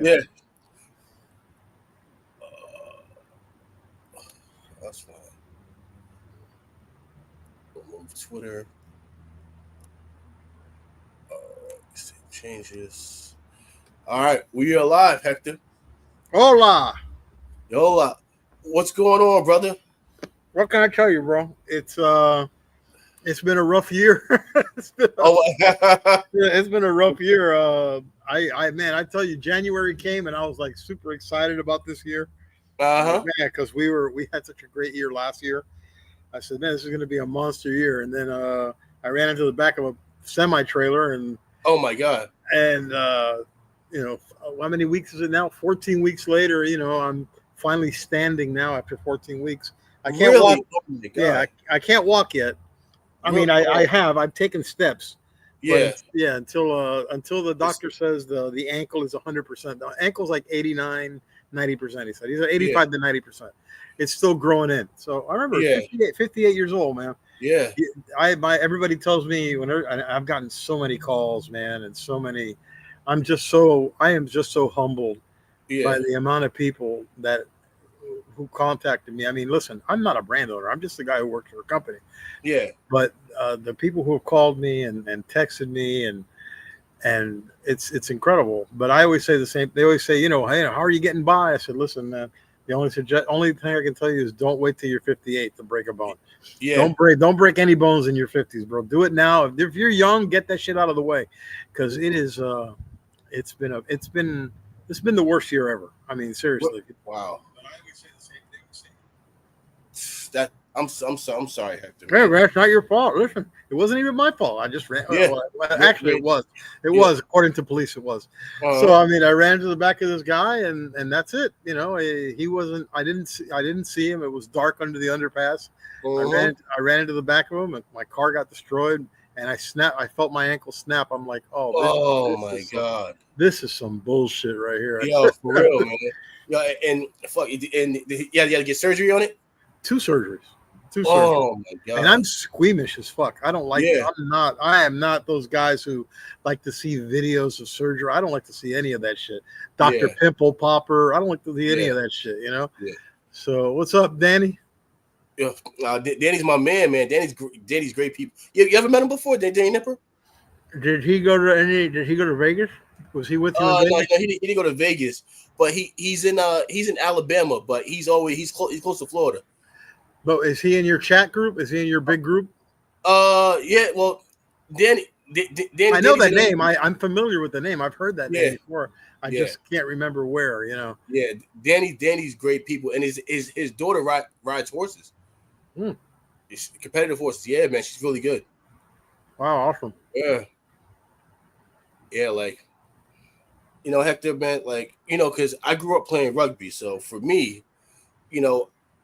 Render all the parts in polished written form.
Yeah. That's fine. Remove Twitter. Changes. All right, we are live, Hector. Hola. Yo, what's going on, brother? What can I tell you, bro? It's been a rough year. Oh, It's been a rough year. I tell you, January came and I was like super excited about this year. Like, uh-huh. man, because we had such a great year last year. I said, man, this is going to be a monster year. And then I ran into the back of a semi trailer Oh my God. and how many weeks is it now? 14 weeks later, I'm finally standing now after 14 weeks. I can't walk. Really? Oh my Yeah, God. I can't walk yet. I You're mean, I've taken steps, but yeah. until the doctor says the ankle is 100%. The ankle's like 89, 90%. He said he's at Yeah. 85 to 90%. It's still growing in. So I remember Yeah. 58 years old, man. Yeah. Everybody tells me I've gotten so many calls, man, and so many. I am just so humbled Yeah. by the amount of people who contacted me. I mean, listen, I'm not a brand owner. I'm just the guy who works for a company. Yeah. But the people who have called me and texted me and it's incredible. But I always say the same. They always say, hey, how are you getting by? I said, listen, man. The only thing I can tell you is don't wait till you're 58 to break a bone. Yeah. Don't break any bones in your 50s, bro. Do it now. If you're young, get that shit out of the way, because it's been the worst year ever. I mean, seriously. Wow. That I'm sorry, Hector. Yeah, Man. man, it's not your fault. Listen, it wasn't even my fault. I just ran. Yeah. Actually, it was. It was, according to police, it was. So I mean, I ran into the back of this guy, and that's it. He wasn't. I didn't see him. It was dark under the underpass. I ran into the back of him, and my car got destroyed. And I felt my ankle snap. I'm like, Oh my God. This is some bullshit right here. Yo, for real, man. Yeah, and fuck, and you had to get surgery on it. 2 surgeries. 2 surgeries. Oh my God. And I'm squeamish as fuck. I don't like it. Yeah. I am not those guys who like to see videos of surgery. I don't like to see any of that shit. Dr. Pimple Popper. I don't like to see any of that shit, Yeah. So what's up, Danny? Yeah. Danny's my man. Danny's great people. You ever met him before, Danny Nipper? Did he go to Vegas? Was he with you in Vegas? No, he didn't go to Vegas, but he's in Alabama, but he's close to Florida. But is he in your chat group? Is he in your big group? Yeah. Well, Danny. I know that name. I'm familiar with the name. I've heard that name before. I just can't remember where. Yeah, Danny's great people, and his daughter rides horses. It's competitive horses. Yeah, man, she's really good. Wow, awesome. Yeah. Yeah, like, Hector, man, like, because I grew up playing rugby, so for me,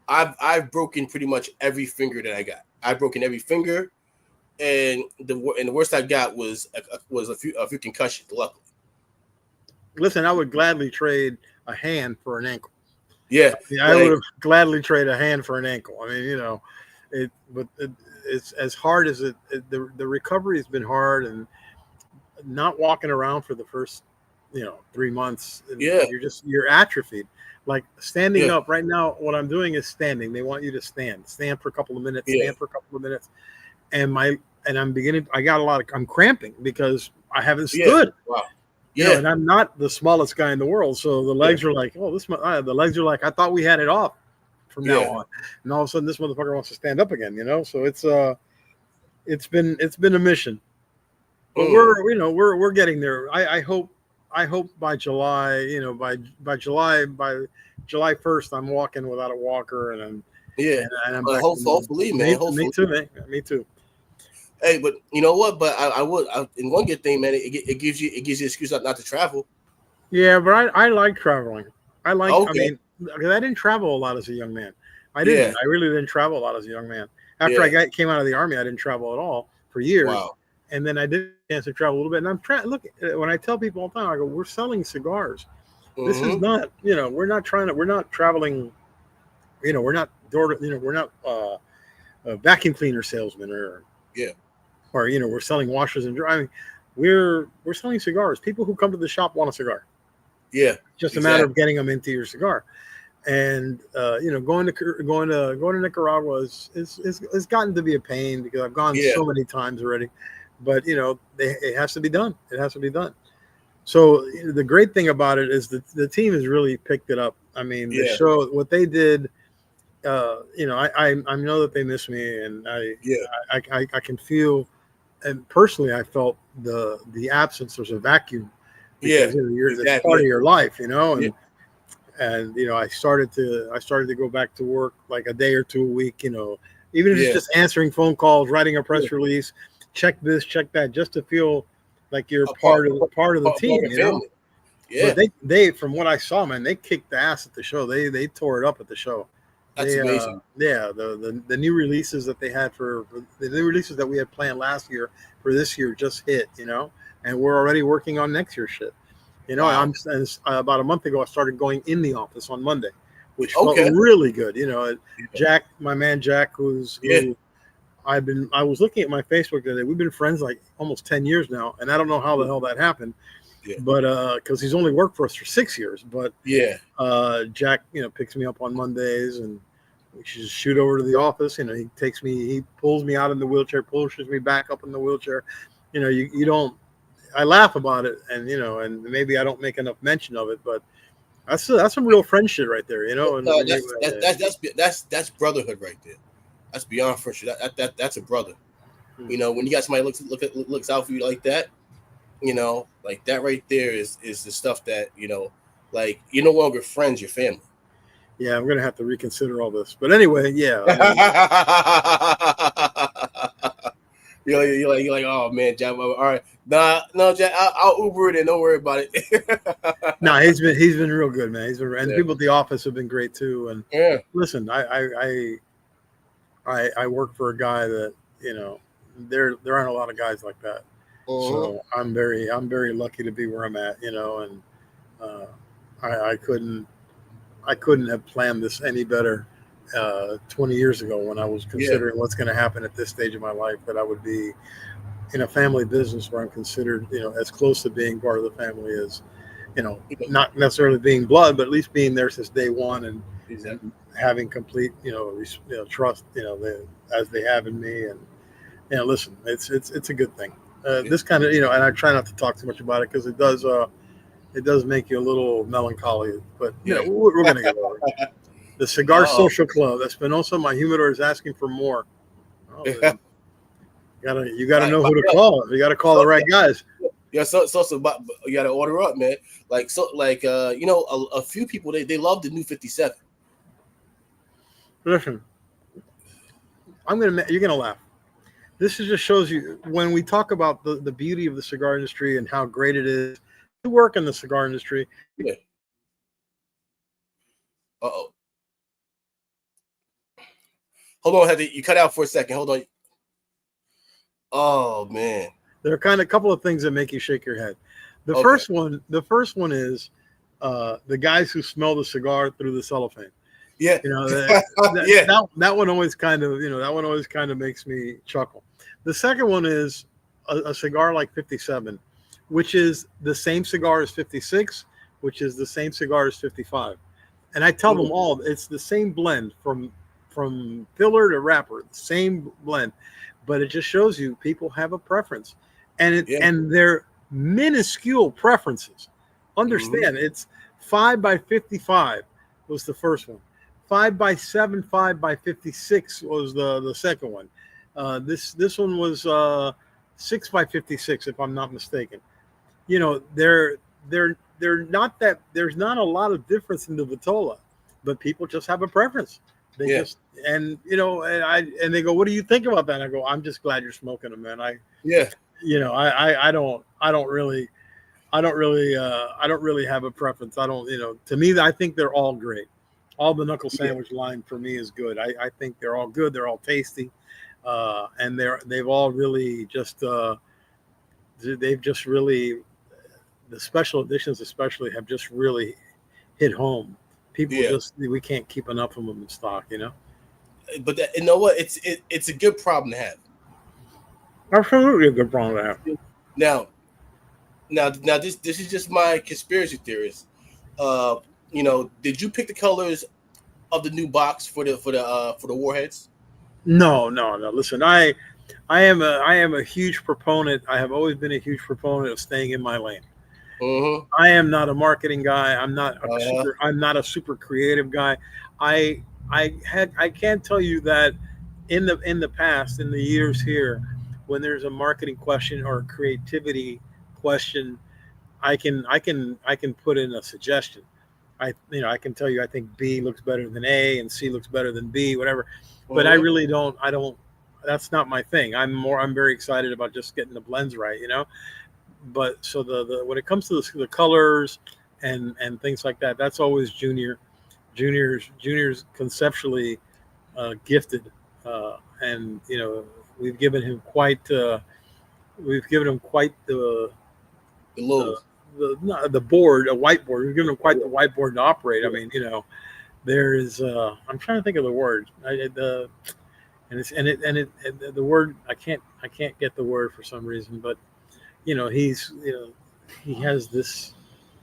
I've broken pretty much every finger that I got. I've broken every finger, and the worst I got was a few concussions. Luckily. Listen, I would gladly trade a hand for an ankle. Yeah, I would have gladly trade a hand for an ankle. I mean, it's as hard as the recovery has been hard, and not walking around for the first 3 months. You're atrophied. Like standing up right now, what I'm doing is standing. They want you to stand for a couple of minutes, and I'm cramping because I haven't stood. Wow. And I'm not the smallest guy in the world, so the legs are like, the legs are like, I thought we had it off from now on, and all of a sudden this motherfucker wants to stand up again. So it's been a mission, but we're getting there. I hope by July, by July 1st, I'm walking without a walker, and I'm back hopefully, man. Me too, man. Me too. Hey, but you know what? But I would. And one good thing, man, it gives you an excuse not to travel. Yeah, but I like traveling. I mean, because I didn't travel a lot as a young man. I didn't. Yeah. I really didn't travel a lot as a young man. After I came out of the Army, I didn't travel at all for years. Wow. And then I did chance to travel a little bit. And I'm trying. Look, when I tell people all the time, I go, "We're selling cigars. This is not. We're not traveling. We're not we're not vacuum cleaner salesmen or we're selling washers and drying. We're selling cigars. People who come to the shop want a cigar. Yeah, Just a matter of getting them into your cigar. And going to Nicaragua is gotten to be a pain because I've gone so many times already. But it has to be done. It has to be done. So the great thing about it is that the team has really picked it up. I mean, the show, what they did. I know that they miss me, and I can feel, and personally, I felt the absence. There's a vacuum because that's part of your life, and I started to go back to work like a day or two a week, even if it's just answering phone calls, writing a press release, check this, check that, just to feel like you're part of the team, Yeah. But they from what I saw, man, they kicked the ass at the show. They tore it up at the show. That's amazing. The new releases that they had for the new releases that we had planned last year for this year just hit, and we're already working on next year's shit. Wow. About a month ago, I started going in the office on Monday, which felt really good. Jack, my man Jack, I was looking at my Facebook today. We've been friends like almost 10 years now, and I don't know how the hell that happened. Yeah. But because he's only worked for us for 6 years, but Jack, picks me up on Mondays, and we just shoot over to the office. He pulls me out in the wheelchair, pushes me back up in the wheelchair. You don't. I laugh about it, and and maybe I don't make enough mention of it, but that's some real friendship right there, That's brotherhood right there. That's beyond friendship. That's a brother. When you got somebody looks out for you like that. Like that right there is the stuff that, like you're no longer friends, you're family. Yeah, I'm going to have to reconsider all this. But anyway, yeah. You're like, oh man, Jack, all right. No, Jack, I'll Uber it and don't worry about it. No, he's been real good, man. And the people at the office have been great too. And listen, I work for a guy that, there aren't a lot of guys like that. So I'm very lucky to be where I'm at, and I couldn't have planned this any better 20 years ago when I was considering what's going to happen at this stage of my life, that I would be in a family business where I'm considered, as close to being part of the family as, not necessarily being blood, but at least being there since day one and having complete, trust, as they have in me. And listen, it's a good thing. This kind of, and I try not to talk too much about it because it does make you a little melancholy, but we're going to get over it. The Cigar Social Club, Espinosa, my humidor is asking for more. Oh, you gotta know who to call. You got to call the right guys. Yeah, so you got to order up, man. A few people they love the new 57. Listen, you're gonna laugh. This just shows you when we talk about the beauty of the cigar industry and how great it is to work in the cigar industry. Yeah. Uh-oh. Hold on, Heather. You cut out for a second. Hold on. Oh man. There are a couple of things that make you shake your head. The first one is the guys who smell the cigar through the cellophane. Yeah, that one always kind of makes me chuckle. The second one is a cigar like 57, which is the same cigar as 56, which is the same cigar as 55. And I tell them all it's the same blend from filler to wrapper, same blend, but it just shows you people have a preference, and and they're minuscule preferences. Understand, it's 5 by 55 was the first one. 5 by 7, 5 by 56 was the second one. This one was 6 by 56, if I'm not mistaken. They're not that, there's not a lot of difference in the Vitola, but people just have a preference. They just, and they go, what do you think about that? And I go, I'm just glad you're smoking them, man. I don't really have a preference. I don't, to me, I think they're all great. All the knuckle sandwich line for me is good. I think they're all good. They're all tasty. And they've all really just, they've just really, the special editions especially have just really hit home. People we can't keep enough of them in stock, But you know what? It's a good problem to have. Absolutely a good problem to have. Now this is just my conspiracy theorist. Did you pick the colors of the new box for the warheads? No, no, no. Listen, I am a huge proponent. I have always been a huge proponent of staying in my lane. Mm-hmm. I am not a marketing guy. Uh-huh. I'm not a super creative guy. I I can't tell you that in the past, in the years here, when there's a marketing question or a creativity question, I can put in a suggestion. I can tell you I think B looks better than A and C looks better than B, whatever. But I Mm-hmm. really don't. I don't. That's not my thing. I'm very excited about just getting the blends right. But so the when it comes to the colors and things like that, that's always juniors conceptually gifted, and we've given him quite we've given him quite The the Lowe's. the board, a whiteboard. We've given him quite Yeah. the whiteboard to operate. I Yeah. mean, there is. I'm trying to think of the word. And it's and the word I can't get the word for some reason, but he has this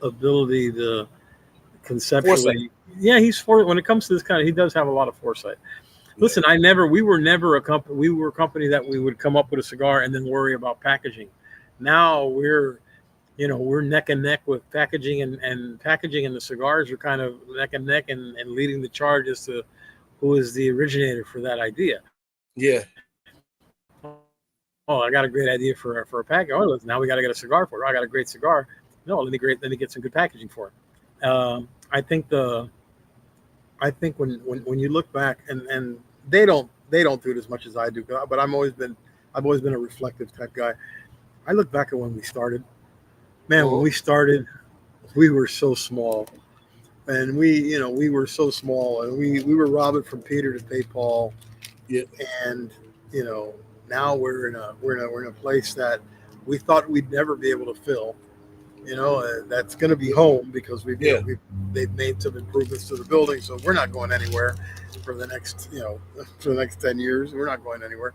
ability to Foresight. conceptually. Yeah, he's for when it comes to this kind of. He does have a lot of foresight. Yeah. Listen, we were never a company. We were a company that we would come up with a cigar and then worry about packaging. Now we're neck and neck with packaging, and packaging and the cigars are kind of neck and neck, and leading the charge as to who is the originator for that idea. Yeah. Oh, I got a great idea for a package. Oh, now we got to get a cigar for it. Oh, I got a great cigar. No, let me get some good packaging for it. I think when you look back, and they don't do it as much as I do, but I've always been a reflective type guy. I look back at when we started. Man, when Mm-hmm. we started, we were so small, and we were so small, and we were robbing from Peter to pay Paul, Yeah. and you know now we're in a place that we thought we'd never be able to fill. That's going to be home because Yeah. they've made some improvements to the building, so we're not going anywhere for the next for the next 10 years. We're not going anywhere,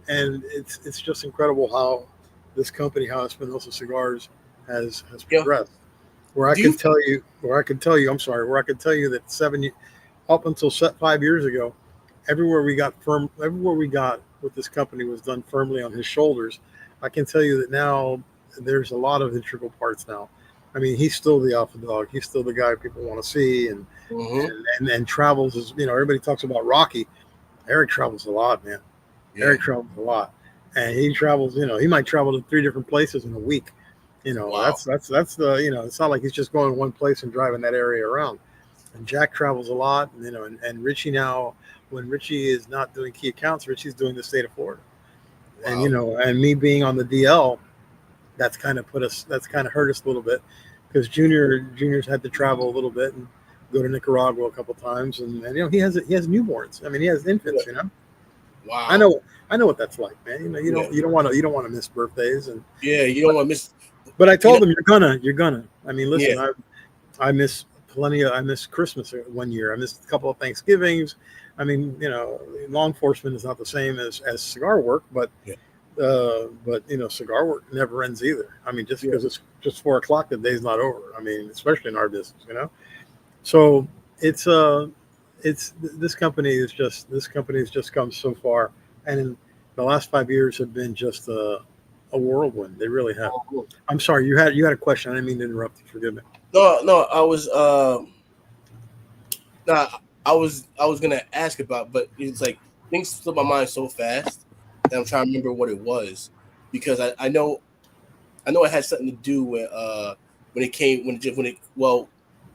and it's just incredible how this company, how Espinosa Cigars, has Yeah. progressed. Where I Do you? could tell you, I'm sorry, where I could tell you that up until 5 years ago, everywhere we got with this company was done firmly on his shoulders. I can tell you that now there's a lot of integral parts now. I mean, he's still the alpha dog. He's still the guy people want to see, Mm-hmm. and travels is everybody talks about Rocky. Eric travels a lot, man. Yeah. Eric travels a lot, and he travels. He might travel to 3 different places in a week. Wow. That's the it's not like he's just going one place and driving that area around. And Jack travels a lot, and Richie now, when Richie is not doing key accounts, Richie's doing the state of Florida. And Wow. and me being on the DL, that's kind of hurt us a little bit because juniors had to travel a little bit and go to Nicaragua a couple times, and he has newborns. I mean, he has Yeah. infants. I Wow. know I know what that's like, man. Yeah. You don't want to miss birthdays, Yeah. You don't but want to miss. but I You know. told them you're gonna. I mean, Yeah. listen, I miss I miss Christmas one year. I missed a couple of Thanksgivings. I mean, law enforcement is not the same as cigar work, Yeah. but cigar work never ends either. I mean, just Yeah. because it's just 4 o'clock, the day's not over. I mean, especially in our business. So it's this company has just come so far, and in the last 5 years have been just a whirlwind. They really have. Mhm. I'm sorry, you had a question. I didn't mean to interrupt you. Forgive me. No. No. I was. Nah. I was gonna ask about, but it's like things slip my mind so fast that I'm trying to remember what it was because I know it had something to do with when it came when it well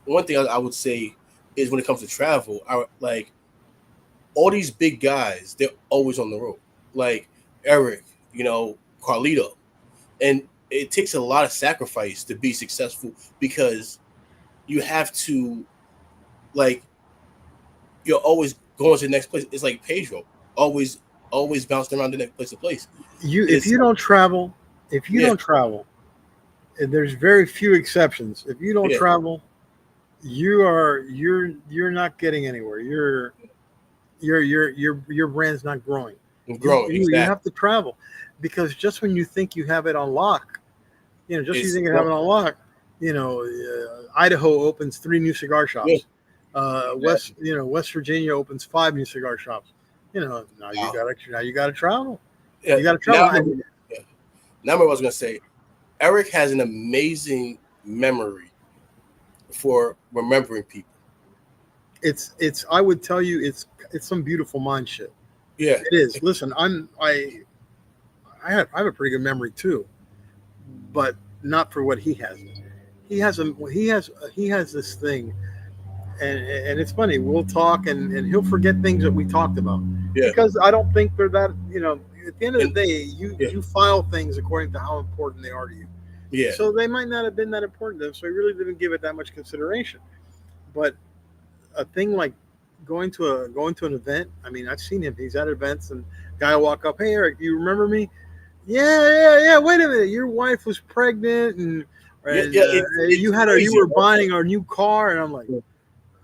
one thing I would say is when it comes to travel I like all these big guys they're always on the road like Eric Carlito and it takes a lot of sacrifice to be successful because you have to like you're always going to the next place. It's like Pedro always bouncing around the next place to place. If It's you don't travel, if you yeah don't travel, and there's very few exceptions. If you don't yeah travel, you're not getting anywhere. Your brand's not growing. I'm You growing you you exactly. have to travel because just when you think you have it on lock, just you It's think you have no it on lock, Idaho opens 3 new cigar Yeah, shops. West Virginia opens 5 new cigar shops. Now you wow. gotta travel. Yeah. You gotta Now, travel. And yeah. Now, I was gonna say, Eric has an amazing memory for remembering people. it's I would tell you it's some beautiful mind shit. Yeah, It is. Listen, I have a pretty good memory too, but not for what he has. He has this thing, and it's funny. We'll talk, and he'll forget things that we talked about yeah, because I don't think they're that. At the end of the and day, you yeah, you file things according to how important they are to you. yeah, So they might not have been that important to him. So he really didn't give it that much consideration. But a thing like going to an event. I mean, I've seen him. He's at events, and guy will walk up. Hey, Eric, you remember me? Yeah, yeah, yeah. Wait a minute. Your wife was pregnant, and yeah, and yeah. uh, It's you crazy. were buying our new car, and I'm like, Yeah.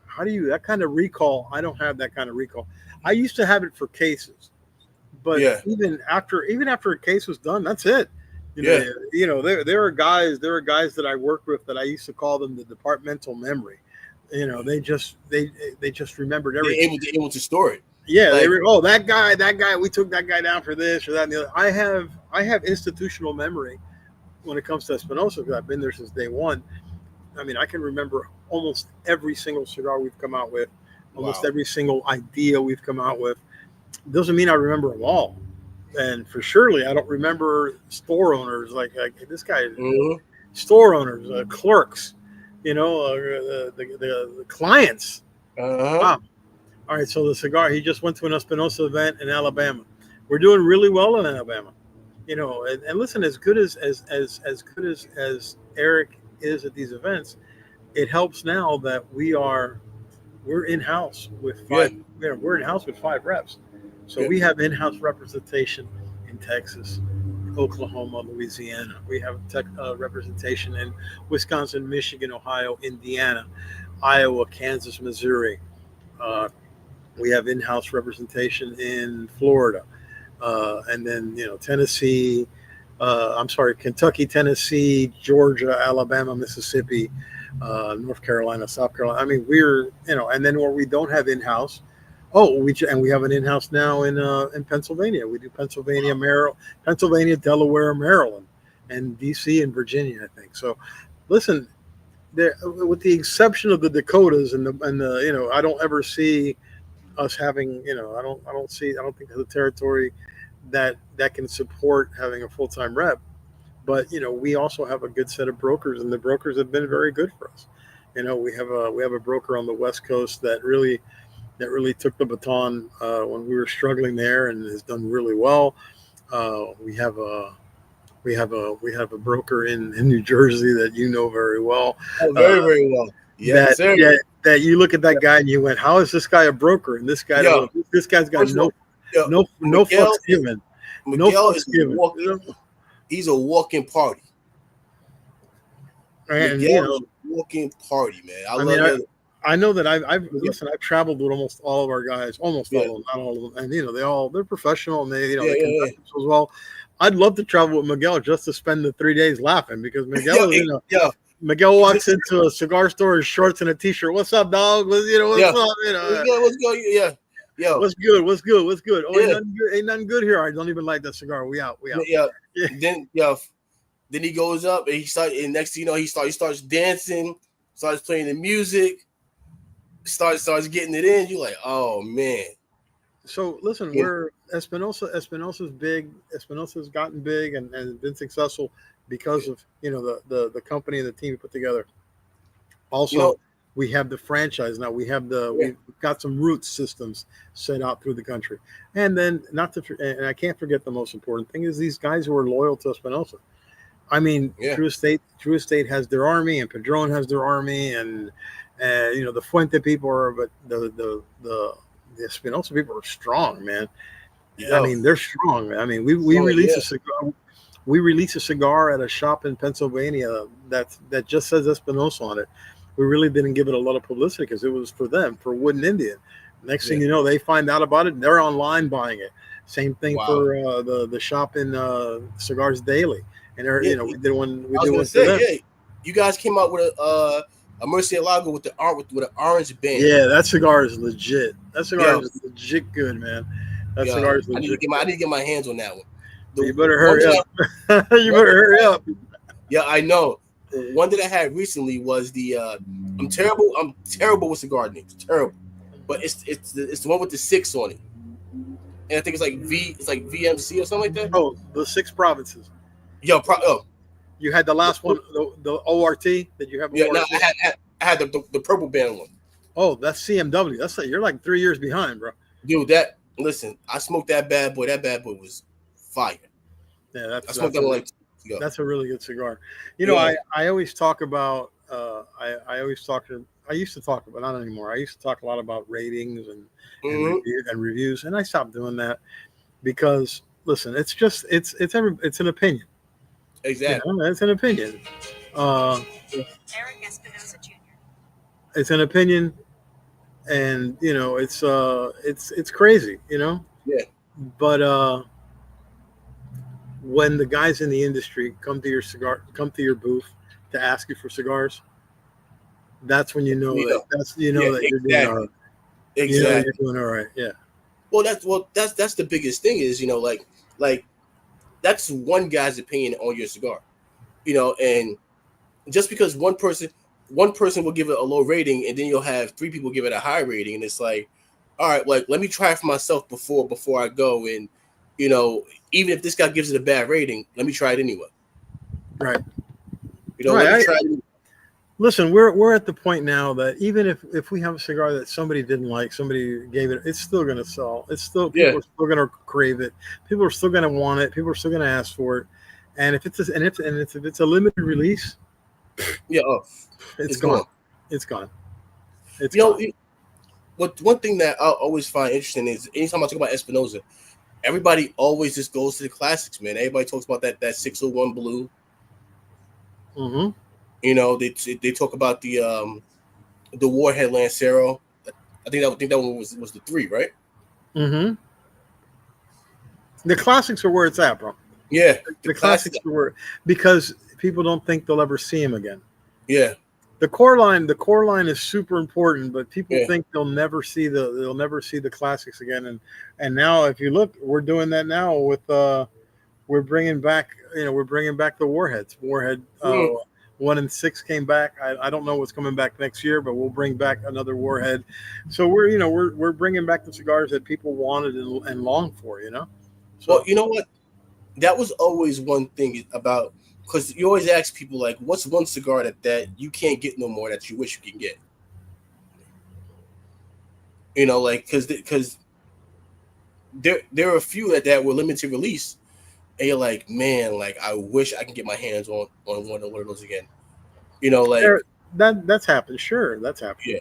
how do you that kind of recall? I don't have that kind of recall. I used to have it for cases, but Yeah, even after a case was done, that's it. You know, yeah. there are guys that I worked with that I used to call them the departmental memory. They just remembered everything. They're able to store it. Yeah, they Like, were. Oh, that guy. We took that guy down for this or that and the other. I have institutional memory when it comes to Espinosa because I've been there since day one. I mean, I can remember almost every single cigar we've come out with, almost wow. every single idea we've come out with. Doesn't mean I remember them all, and for surely I don't remember store owners like this guy, Hmm. store owners, clerks, the clients. Uh-huh. Wow. All right, so the cigar, he just went to an Espinosa event in Alabama. We're doing really well in Alabama. And listen, as good as Eric is at these events, it helps now that we're in house with Yeah, 5. We're in house with 5 reps, so yeah. we have in house representation in Texas, Oklahoma, Louisiana. We have representation in Wisconsin, Michigan, Ohio, Indiana, Iowa, Kansas, Missouri. Uh, we have in-house representation in Florida, and then Tennessee. I'm sorry, Kentucky, Tennessee, Georgia, Alabama, Mississippi, North Carolina, South Carolina. I mean, and then where we don't have in-house. Oh, we have an in-house now in Pennsylvania. We do Pennsylvania, Maryland, Pennsylvania, Delaware, Maryland, and D.C. and Virginia, I think. So, listen, there, with the exception of the Dakotas and the I don't ever see us having, I don't think there's a territory that can support having a full-time rep. But we also have a good set of brokers, and the brokers have been very good for us. We have a broker on the West Coast that really took the baton when we were struggling there, and has done really well. We have a broker in New Jersey that very well. Oh, Uh, very, very well. Yes, that sir. that you look at that guy and you went, how is this guy a broker? And Yo, this guy's got first of all, no yo, no Miguel fucks given, no Miguel fucks is a given. walking. He's a walking party. And Miguel is a walking party, man. I I mean, love it. I know that I've traveled with almost all of our guys, almost all Yeah, of them, not all of them, and they're professional and they yeah, they yeah, conduct themselves well. I'd love to travel with Miguel just to spend the 3 days laughing because yeah. Yo, Miguel walks into a cigar store in shorts and a t-shirt. What's up, dog? What's yeah. up? What's going? Yeah, yo, What's good? What's good? What's good? Oh, yeah, ain't nothing good here. I don't even like that cigar. We out. We out. yeah. Yeah. Then he goes up and and next thing you know, he starts dancing, starts playing the music, starts getting it in. You're like, oh man. So listen, Yeah, we're Espinosa's big. Espinosa's gotten big and been successful because of the company and the team we put together. you Also, know, we have the franchise now. yeah, We've got some root systems set out through the country, and then and I can't forget the most important thing is these guys who are loyal to Espinosa. I mean, yeah, True Estate has their army, and Padron has their army, and the Fuente people are, but the Espinosa people are strong, man. I yo, mean, they're strong. I mean, we oh release yeah, a cigar. We release a cigar at a shop in Pennsylvania that just says Espinosa on it. We really didn't give it a lot of publicity because it was for them, for Wooden Indian. Next yeah. thing you know, they find out about it. They're online buying it. Same thing Wow. for the shop in Cigars Daily, and they're, Yeah, we did one I was gonna for say, them. yeah. You guys came out with a Murcielago with an orange band. Yeah, that cigar is legit. That cigar Yo, is legit good, man. That cigar yo, is legit I good. need to get my hands on that one. You The better one hurry that up. You better hurry up. yeah, I know. One that I had recently was the I'm terrible. I'm terrible with cigar names. Terrible. But it's the one with the 6 on it. And I think it's like VMC or something like that. Oh, the 6 provinces. Oh, You had the last one, the ORT. Did you have yeah. No, ORT? I had the purple band one. Oh, that's CMW. That's like, you're like 3 years behind, bro. Dude, that listen, I smoked that bad boy. That bad boy was fire. Yeah, I smoked that one like 2 weeks ago. that's a really good cigar. You know, Yeah. I always talk about I used to talk about, not anymore. I used to talk a lot about ratings Mm-hmm. and reviews, and I stopped doing that because listen, it's just it's an opinion. Exactly. You know, it's an opinion. Eric Espinosa Jr. It's an opinion, and you know, it's crazy, you know. Yeah. But when the guys in the industry come to your booth to ask you for cigars, that's when you know You know. Yeah, that you're doing all exactly. right. You know you're Exactly. doing all right. Yeah. That's the biggest thing is, like that's one guy's opinion on your cigar. And just because one person will give it a low rating and then you'll have 3 people give it a high rating, and it's like, all right, like let me try it for myself before I go, and even if this guy gives it a bad rating, let me try it anyway. Right. Let me Right. try it. Listen, we're at the point now that even if we have a cigar that somebody didn't like, somebody gave it, it's still going to sell. It's still, Yeah. people are still going to crave it. People are still going to want it. People are still going to ask for it. And if it's a limited release, Yeah. it's It's gone. gone. It's gone. It's You know, gone. one thing that I always find interesting is anytime I talk about Espinosa, everybody always just goes to the classics, man. Everybody talks about that 601 blue. Mm-hmm. They talk about the Warhead Lancero. I think that one was the 3, right? Mm-hmm. The classics are where it's at, bro. Yeah, The classics are where, because people don't think they'll ever see him again. Yeah, The core line is super important, but people yeah. think they'll never see the classics again. And now, if you look, we're doing that now with we're bringing back the warheads. Warhead Mm. 1 and 6 came back. I don't know what's coming back next year, but we'll bring back another warhead. So we're bringing back the cigars that people wanted and longed for. So Well, you know what? That was always one thing about, because you always ask people like, what's one cigar that you can't get no more that you wish you can get? Like because there are a few that were limited release, and you're like, man, like I wish I can get my hands on one of those again. Like that's happened. Sure, that's happened. yeah,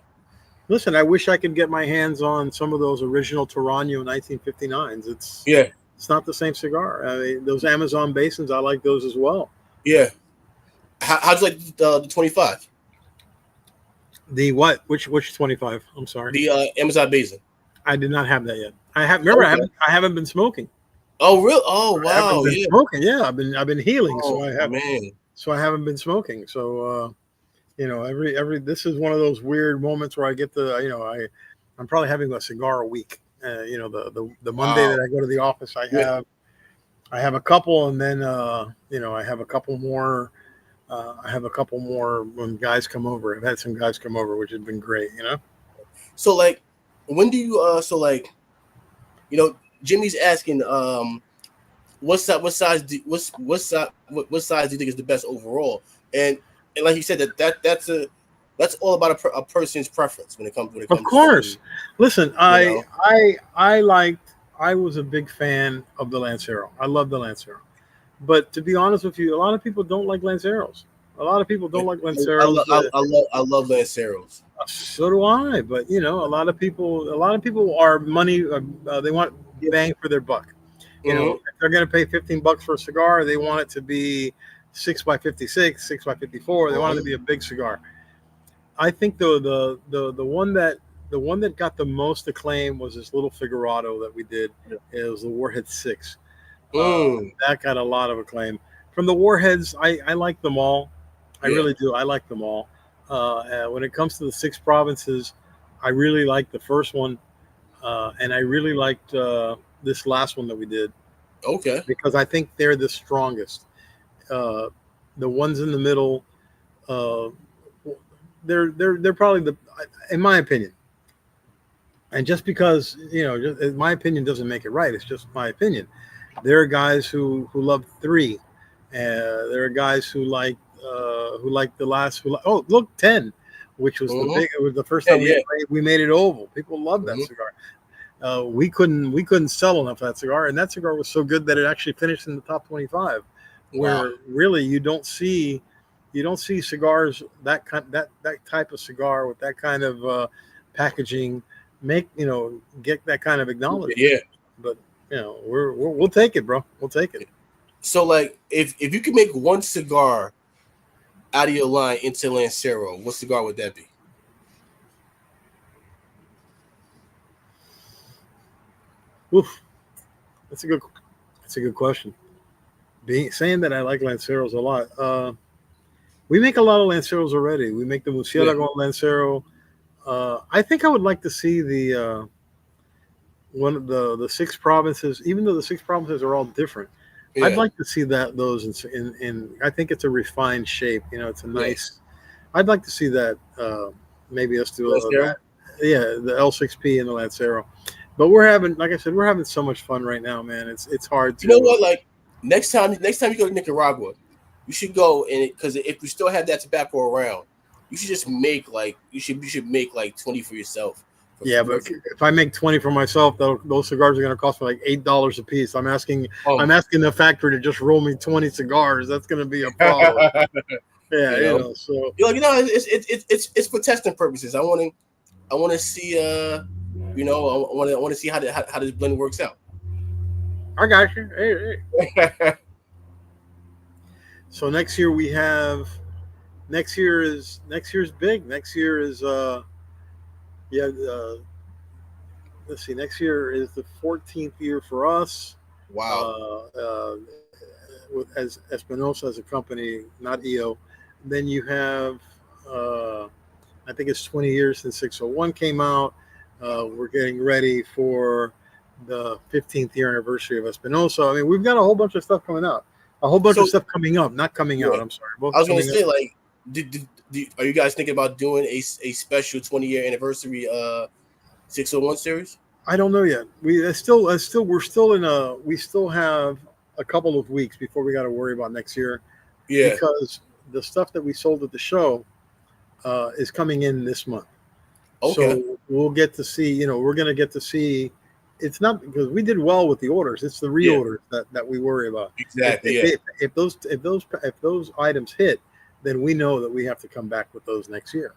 Listen, I wish I could get my hands on some of those original Tarano 1959s. yeah, It's not the same cigar. I mean, those Amazon Basins, I like those as well. yeah. How'd you like the 25? The what? Which 25? I'm sorry. The Amazon Basin. I did not have that yet. I have. Remember, Okay. I haven't been smoking. Oh really? Oh I haven't wow, been yeah. smoking. Yeah, I've been healing, Oh man. so I haven't been smoking. So every this is one of those weird moments where I get I'm probably having a cigar a week. The Monday Wow. that I go to the office, Yeah. I have a couple, and then I have a couple more. I have a couple more when guys come over. I've had some guys come over, which has been great. So like, when do you Jimmy's asking what size what size do you think is the best overall? And like you said, that's all about a person's preference when it comes Of course. to Listen, you know I was a big fan of the Lancero. I love the Lancero. But to be honest with you, a lot of people don't like Lanceros. A lot of people don't like Lanceros. I love Lanceros. So do I. But a lot of people are money. They want bang for their buck. Mm-hmm. If they're going to pay $15 for a cigar, they want it to be 6x56, 6x54. They want it to be a big cigar. I think the one that got the most acclaim was this little Figurado that we did. Yeah. It was the Warhead 6. Mm. That got a lot of acclaim from the Warheads. I like them all. I really do. I like them all. When it comes to the 6 provinces, I really like the first one, and I really liked this last one that we did Okay. because I think they're the strongest. Uh, the ones in the middle, uh, they're probably in my opinion. And just because my opinion doesn't make it right, it's just my opinion. There are guys who love 3. There are guys who like the last. Oh, look, 10, which was it was the first time we made it oval. People love that cigar. We couldn't sell enough of that cigar, and that cigar was so good that it actually finished in the top 25. Where really you don't see cigars that type of cigar with that kind of packaging get that kind of acknowledgement. Yeah. But we'll take it, bro. We'll take it. So like if you could make one cigar out of your line into Lancero, what cigar would that be? Oof. That's a good question. Saying that I like Lanceros a lot. We make a lot of Lanceros already. We make the Murcielago Lancero. I think I would like to see the one of the 6 provinces, even though the 6 provinces are all different. Yeah. I'd like to see those in I think it's a refined shape. It's a nice. Yeah. I'd like to see that. Maybe us do that. Yeah, the L6P and the Lancero. But like I said, we're having so much fun right now, man. It's hard to. You know what? Like next time you go to Nicaragua, you should go because if we still have that tobacco around, you should just make like you should make like 20 for yourself. But if I make 20 for myself, those cigars are going to cost me like $8 a piece. I'm asking the factory to just roll me 20 cigars. That's going to be a problem. Yeah, so it's for testing purposes. I want to see I want to see how this blend works out. I got you. Hey. So next year next year's big. Next year is let's see. Next year is the 14th year for us. Wow. As Espinosa as a company, not EO. Then you have, I think it's 20 years since 601 came out. We're getting ready for the 15th year anniversary of Espinosa. I mean, we've got a whole bunch of stuff coming out. A whole bunch of stuff coming up, not coming out. I'm sorry. I was going to say, like, are you guys thinking about doing a special 20-year anniversary 601 series? I don't know yet. We still have a couple of weeks before we got to worry about next year. Yeah. Because the stuff that we sold at the show is coming in this month. Okay. So we'll get to see. We're going to get to see. It's not because we did well with the orders. It's the reorders that we worry about. Exactly. If those items hit, then we know that we have to come back with those next year.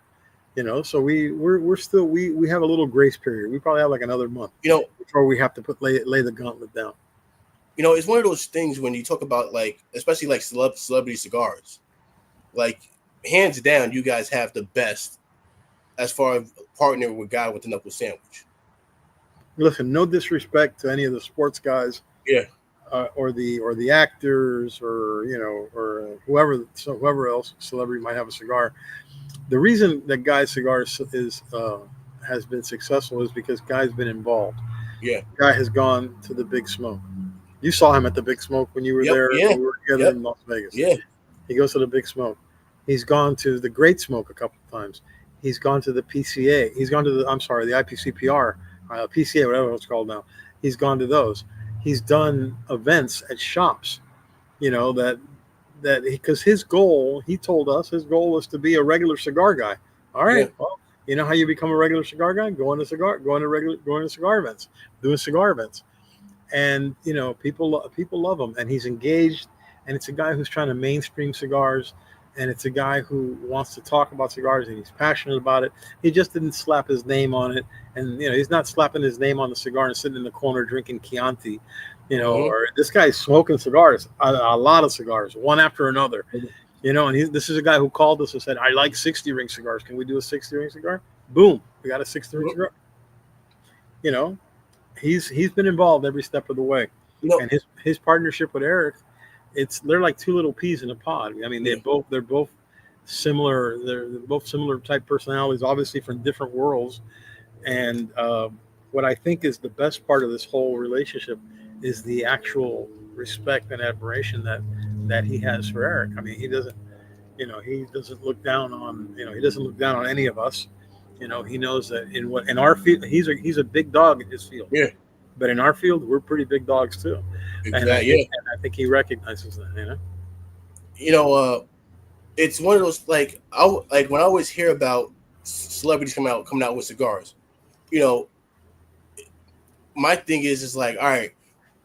So we're still we have a little grace period. We probably have like another month. Before we have to lay the gauntlet down. It's one of those things when you talk about like, especially like celebrity cigars, like hands down, you guys have the best as far as partnering with Guy with the Knuckle Sandwich. Listen, no disrespect to any of the sports guys, or the actors, or whoever else celebrity might have a cigar. The reason that Guy's Cigars has been successful is because Guy's been involved. Yeah, Guy has gone to the Big Smoke. You saw him at the Big Smoke when you were there. Yeah. We were together in Las Vegas. Yeah, he goes to the Big Smoke. He's gone to the Great Smoke a couple of times. He's gone to the PCA. He's gone to the IPCPR. PCA, whatever it's called now. He's gone to those. He's done events at shops, that because his goal, he told us his goal was to be a regular cigar guy. All right. Yeah. Well, you know how you become a regular cigar guy? Going to cigar events, doing cigar events. And, people love him, and he's engaged, and it's a guy who's trying to mainstream cigars. And it's a guy who wants to talk about cigars, and he's passionate about it. He just didn't slap his name on it. And, he's not slapping his name on the cigar and sitting in the corner drinking Chianti, or this guy's smoking cigars, a lot of cigars, one after another, and this is a guy who called us and said, I like 60-ring cigars. Can we do a 60-ring cigar? Boom. We got a 60-ring cigar. He's been involved every step of the way. And his partnership with Eric, they're like two little peas in a pod. I mean, they're both similar. They're both similar type personalities, obviously from different worlds. And what I think is the best part of this whole relationship is the actual respect and admiration that he has for Eric. I mean, he doesn't look down on, he doesn't look down on any of us. He knows that in our field, he's a big dog in his field. Yeah, But in our field, we're pretty big dogs too. exactly. Yeah, And I think he recognizes that. you know, it's one of those like when I always hear about celebrities coming out with cigars. You know, my thing is like, all right,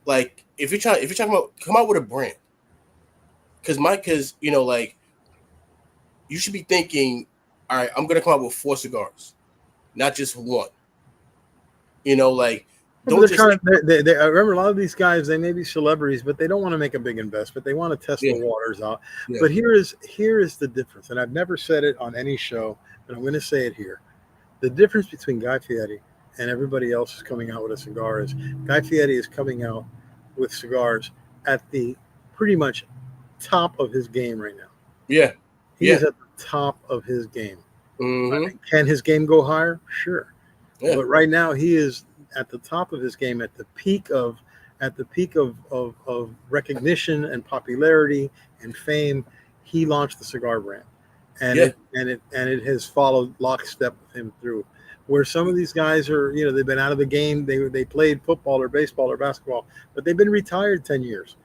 like if you're talking about come out with a brand, because like you should be thinking, all right, I'm gonna come out with 4 cigars, not just one. Like Don't just. I remember a lot of these guys. They may be celebrities, but they don't want to make a big investment. They want to test the waters out. Yeah. But here is the difference, and I've never said it on any show, but I'm going to say it here. The difference between Guy Fieri and everybody else is coming out with a cigar is Guy Fieri is coming out with cigars at the pretty much top of his game right now. Yeah, he is at the top of his game. Mm-hmm. Can his game go higher? Sure, but right now he is at the top of his game, at the peak of recognition and popularity and fame. He launched the cigar brand, and it has followed lockstep with him through. Where some of these guys are, they've been out of the game. They played football or baseball or basketball, but they've been retired 10 years,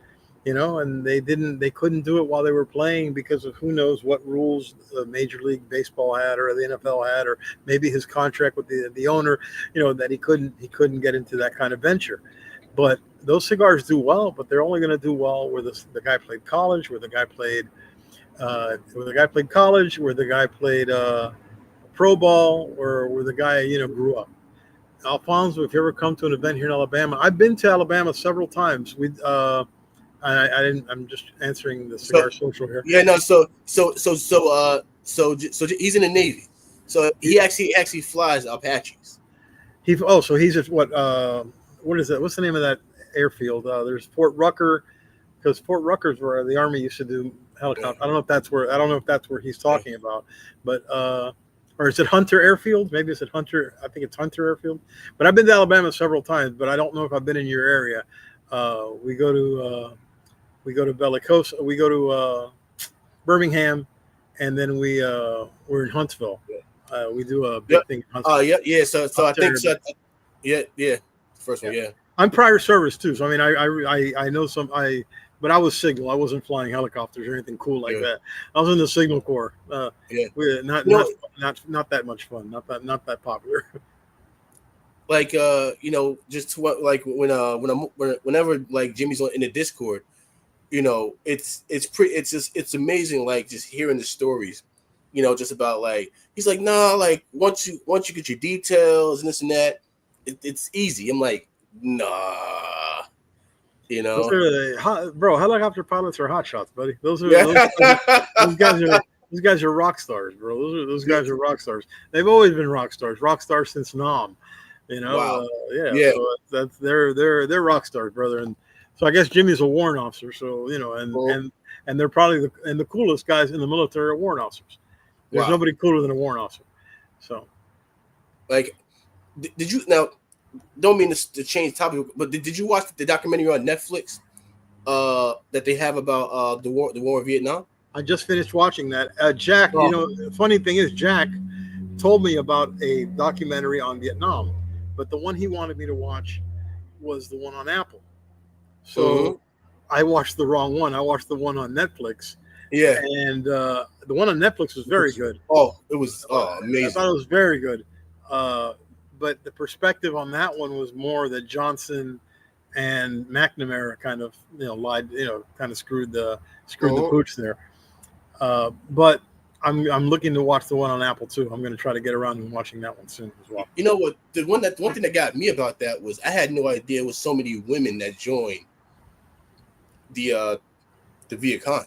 and they couldn't do it while they were playing because of who knows what rules the Major League Baseball had or the NFL had, or maybe his contract with the owner, that he couldn't get into that kind of venture. But those cigars do well, but they're only going to do well where the guy played college, where the guy played college, where the guy played pro ball, or where the guy grew up. Alfonso, if you ever come to an event here in Alabama, I've been to Alabama several times. I didn't. I'm just answering the cigar social here. Yeah, no. So he's in the Navy. So he actually flies Apaches. So he's at what is that? What's the name of that airfield? There's Fort Rucker, because Fort Rucker's where the Army used to do helicopter. I don't know if that's where he's talking about, but or is it Hunter Airfield? Maybe it's at Hunter. I think it's Hunter Airfield. But I've been to Alabama several times, but I don't know if I've been in your area. We go to Bellicosa. We go to Birmingham, and then we're in Huntsville. We do a big thing in Huntsville. Yeah. So I think so. Yeah. First one, yeah. I'm prior service too, so I mean, I know some. But I was signal. I wasn't flying helicopters or anything cool like that. I was in the Signal Corps. Not that much fun. Not that popular. Like just what like whenever like Jimmy's in the Discord, it's amazing. Like just hearing the stories, just about like he's like, nah, like once you get your details and this and that, it's easy. I'm like, nah. Helicopter pilots are hot shots, buddy. Those guys are rock stars, bro. Those guys are rock stars. They've always been rock stars since Nam. Wow. So they're rock stars, brother. And so I guess Jimmy's a warrant officer. So and they're probably the coolest guys in the military are warrant officers. There's nobody cooler than a warrant officer. So, like, did you now? Don't mean to change topic, but did you watch the documentary on Netflix that they have about the war in Vietnam? I just finished watching that. Jack, the funny thing is, Jack told me about a documentary on Vietnam, but the one he wanted me to watch was the one on Apple. So I watched the wrong one. I watched the one on Netflix. Yeah, and the one on Netflix was very good. Oh, it was amazing. I thought it was very good. But the perspective on that one was more that Johnson and McNamara kind of lied, kind of screwed the pooch there. But I'm looking to watch the one on Apple too. I'm going to try to get around and watching that one soon as well. You know what? The one thing that got me about that was I had no idea it was so many women that joined the Viet Cong.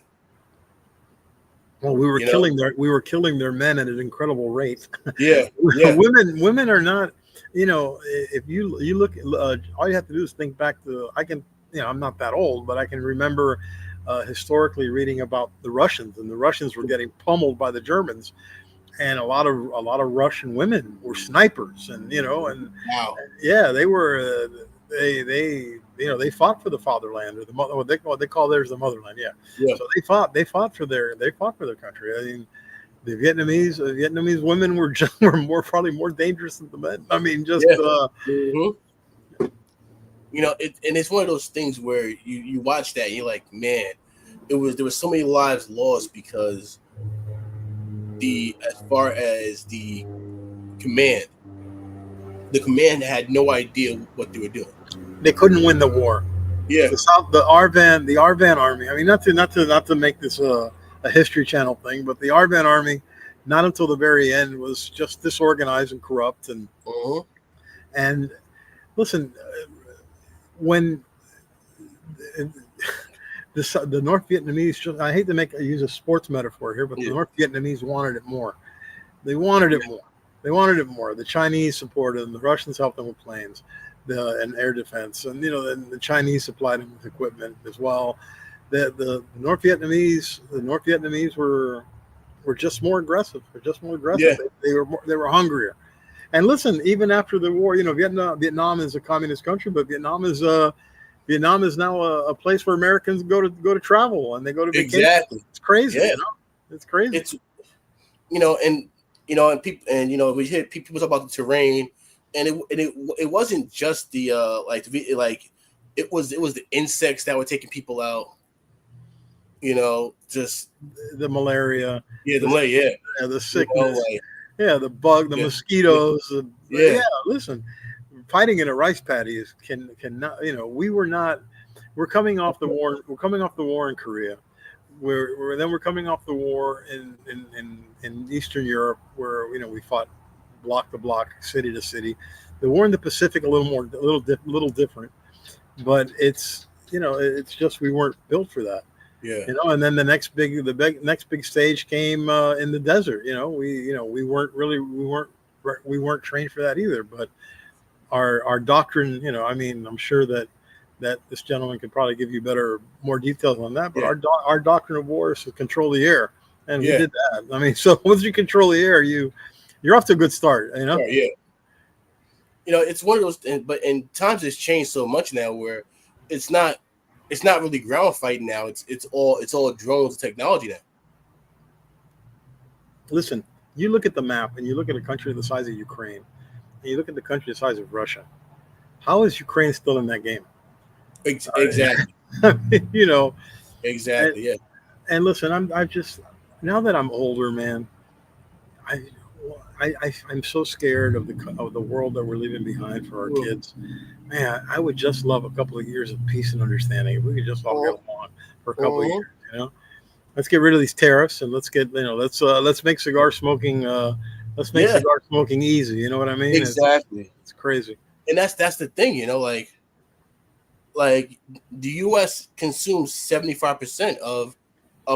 Well, we were killing their men at an incredible rate. Yeah. Women are not. If you look, all you have to do is think back to. I'm not that old, but I can remember historically reading about the Russians, and the Russians were getting pummeled by the Germans, and a lot of Russian women were snipers, and and Wow. yeah, they were they fought for the fatherland, or the mother, what they call theirs the motherland. Yeah, Yeah. so they fought for their country. I mean, the Vietnamese women were just were probably more dangerous than the men. I mean, just Yeah. Hmm. And it's one of those things where you watch that and you're like, man, there was so many lives lost because as far as command, the command had no idea what they were doing. they couldn't win the war. Yeah. The Arvan army. I mean, not to make this a History Channel thing, but the Arvan army, not until the very end, was just disorganized and corrupt. Uh-huh. And listen, when the North Vietnamese, I hate to use a sports metaphor here, but the North Vietnamese wanted it more. They wanted it more. They wanted it more. The Chinese supported them. The Russians helped them with planes, and air defense, and the Chinese supplied them with equipment as well. The North Vietnamese were just more aggressive. They're just more aggressive. Yeah. They were hungrier. And listen, even after the war, Vietnam is a communist country, but Vietnam is now a place where Americans go to travel, and they go to vacation. Exactly. It's crazy. Yeah. It's crazy. It's and people, we hear people talk about the terrain, and it wasn't just the it was the insects that were taking people out. Just the malaria. Yeah, the malaria. Yeah, the sickness. The bug, the mosquitoes. Yeah. Listen, fighting in a rice paddy cannot. We're coming off the war. We're coming off the war in Korea. We're coming off the war in Eastern Europe, where we fought block to block, city to city. The war in the Pacific a little different, but it's just we weren't built for that. Yeah. And then the next big stage came in the desert. We weren't trained for that either. But our doctrine, I mean, I'm sure that this gentleman could probably give you more details on that. But our doctrine of war is to control the air, and we did that. I mean, so once you control the air, you're off to a good start. Yeah. It's one of those, and times has changed so much now where it's not really ground fighting now. It's all drones and technology now. Listen, you look at the map and you look at a country the size of Ukraine, and you look at the country the size of Russia. How is Ukraine still in that game? Exactly. Exactly. And listen, I'm just, now that I'm older, man, I'm so scared of the world that we're leaving behind for our kids. Man, I would just love a couple of years of peace and understanding. If we could just all get along for a couple of years, Let's get rid of these tariffs, and let's make cigar smoking cigar smoking easy. You know what I mean? Exactly. It's crazy. And that's the thing, like the U.S. consumes 75% of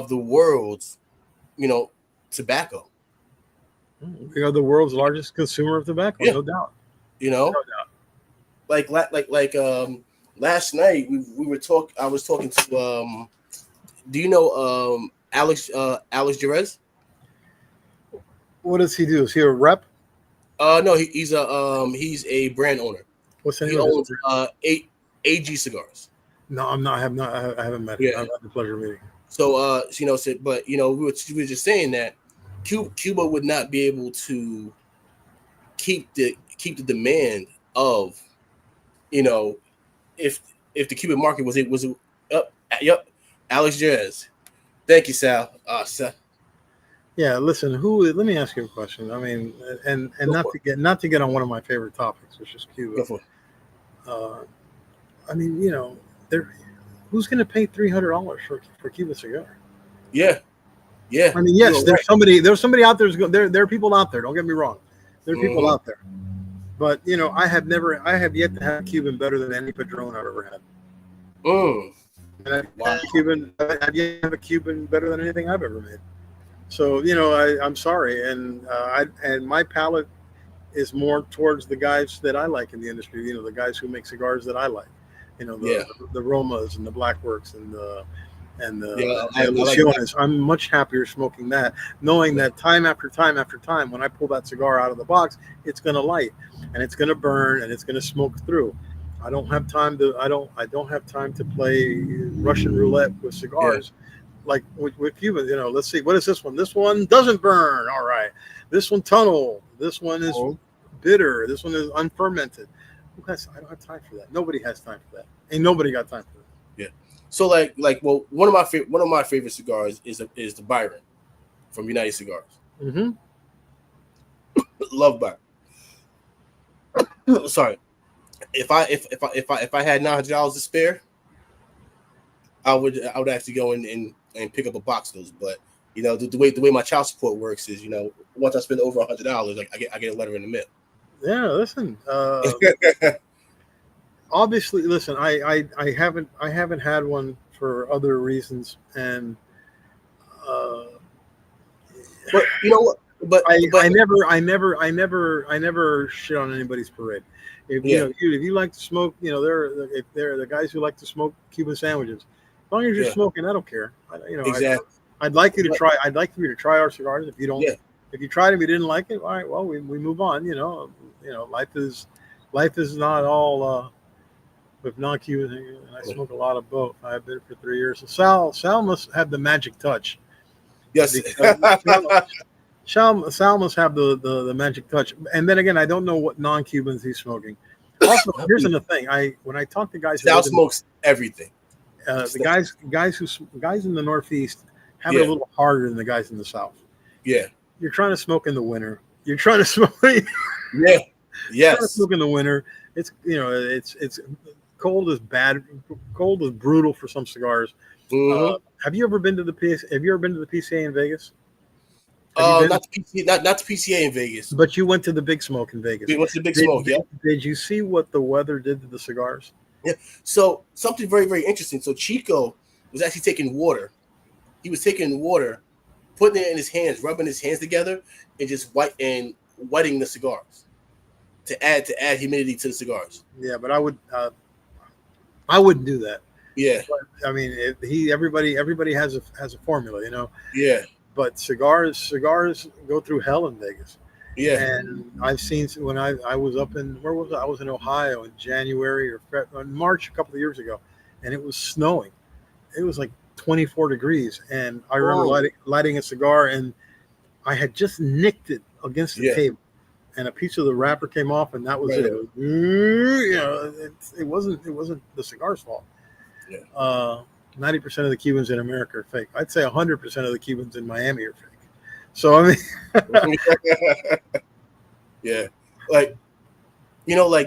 the world's, tobacco. We are the world's largest consumer of tobacco, no doubt. No doubt. Like last night I was talking to do you know Alex Jerez? What does he do? Is he a rep? No, he's a brand owner. What's the name? He owns AG Cigars. No, I'm not. I haven't met him. I've had the pleasure of meeting. So but we were just saying that Cuba would not be able to keep the demand of, if the Cuban market was up. Yep, Alex Jerez. Thank you, Sal. Sal. Yeah, listen. Let me ask you a question. I mean, and not to get on one of my favorite topics, which is Cuba. I mean, who's going to pay $300 for Cuban cigar? Yeah. I mean, yes, there's somebody out there. There are people out there. Don't get me wrong. There are people out there. But I have yet to have a Cuban better than any Padron I've ever had. And I've yet to have a Cuban better than anything I've ever made. So I'm sorry, and my palate is more towards the guys that I like in the industry. The guys who make cigars that I like. The Romas and the Blackworks and and Yeah, the I like that. Ilusiones. I'm much happier smoking that, knowing that time after time after time, when I pull that cigar out of the box, it's going to light, and it's going to burn, and it's going to smoke through. I don't have time to. I don't have time to play Russian roulette with Yeah. cigars like with Cubans. Let's see, what is this one? This one doesn't burn. All right. This one tunnel. This one is bitter. This one is unfermented. I don't have time for that. Nobody has time for that. Ain't nobody got time for that. Yeah. So well, one of my favorite cigars is the Byron from United Cigars. Mm-hmm. Love Byron. Sorry. If I had $900 to spare, I would actually go in and pick up a box of those. But the way my child support works is, once I spend over $100, like I get a letter in the mail. Yeah, listen. Obviously, listen. I haven't had one for other reasons, and but you know what? But I never shit on anybody's parade. If you like to smoke, if they're the guys who like to smoke Cuban sandwiches. As long as you're smoking, I don't care. Exactly. I'd like you to try. I'd like for you to try our cigars. If you don't, yeah. if you tried them, you didn't like it. All right, well, we move on. Life is not all with non-Cuban. And I smoke a lot of both. I've been for 3 years. So Sal must have the magic touch. Yes. Sal must have the magic touch. And then again, I don't know what non-Cubans he's smoking. Also, here's another thing. When I talk to guys, Sal smokes everything. The guys in the Northeast have it a little harder than the guys in the South. Yeah. You're trying to smoke in the winter. You're trying to smoke. Yeah. Yes. Trying to smoke in the winter. It's it's cold is bad. Cold is brutal for some cigars. Mm-hmm. Have you ever been to the PCA in Vegas? Not the PCA in Vegas. But you went to the Big Smoke in Vegas. We went to the Big Smoke, yeah. Did you see what the weather did to the cigars? Yeah. So something very, very interesting. So Chico was actually taking water. He was taking water, putting it in his hands, rubbing his hands together, and just wetting the cigars to add humidity to the cigars. Yeah, but I wouldn't do that. Yeah. But, I mean, everybody has a formula, Yeah. But cigars go through hell in Vegas. Yeah. And I've seen when I was up in where was I? I was in Ohio in January or March a couple of years ago, and it was snowing. It was like 24 degrees, and I remember lighting a cigar, and I had just nicked it against the table, and a piece of the wrapper came off, and that was it. It wasn't the cigar's fault. Yeah. 90% of the Cubans in America are fake. I'd say 100% of the Cubans in Miami are fake. So I mean, yeah, like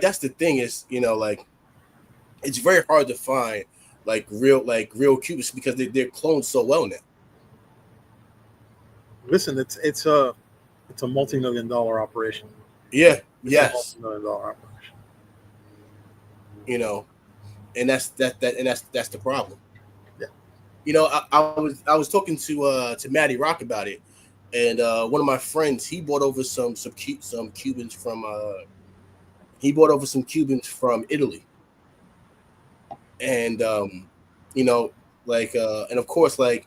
that's the thing is, it's very hard to find real Cubans because they're cloned so well now. Listen, it's a multi-million-dollar operation. Yeah. Yes. $multi-million-dollar operation. And that's the problem. Yeah. I was talking to Matty Rock about it, and one of my friends, he brought over some Cubans from Italy, and and of course, I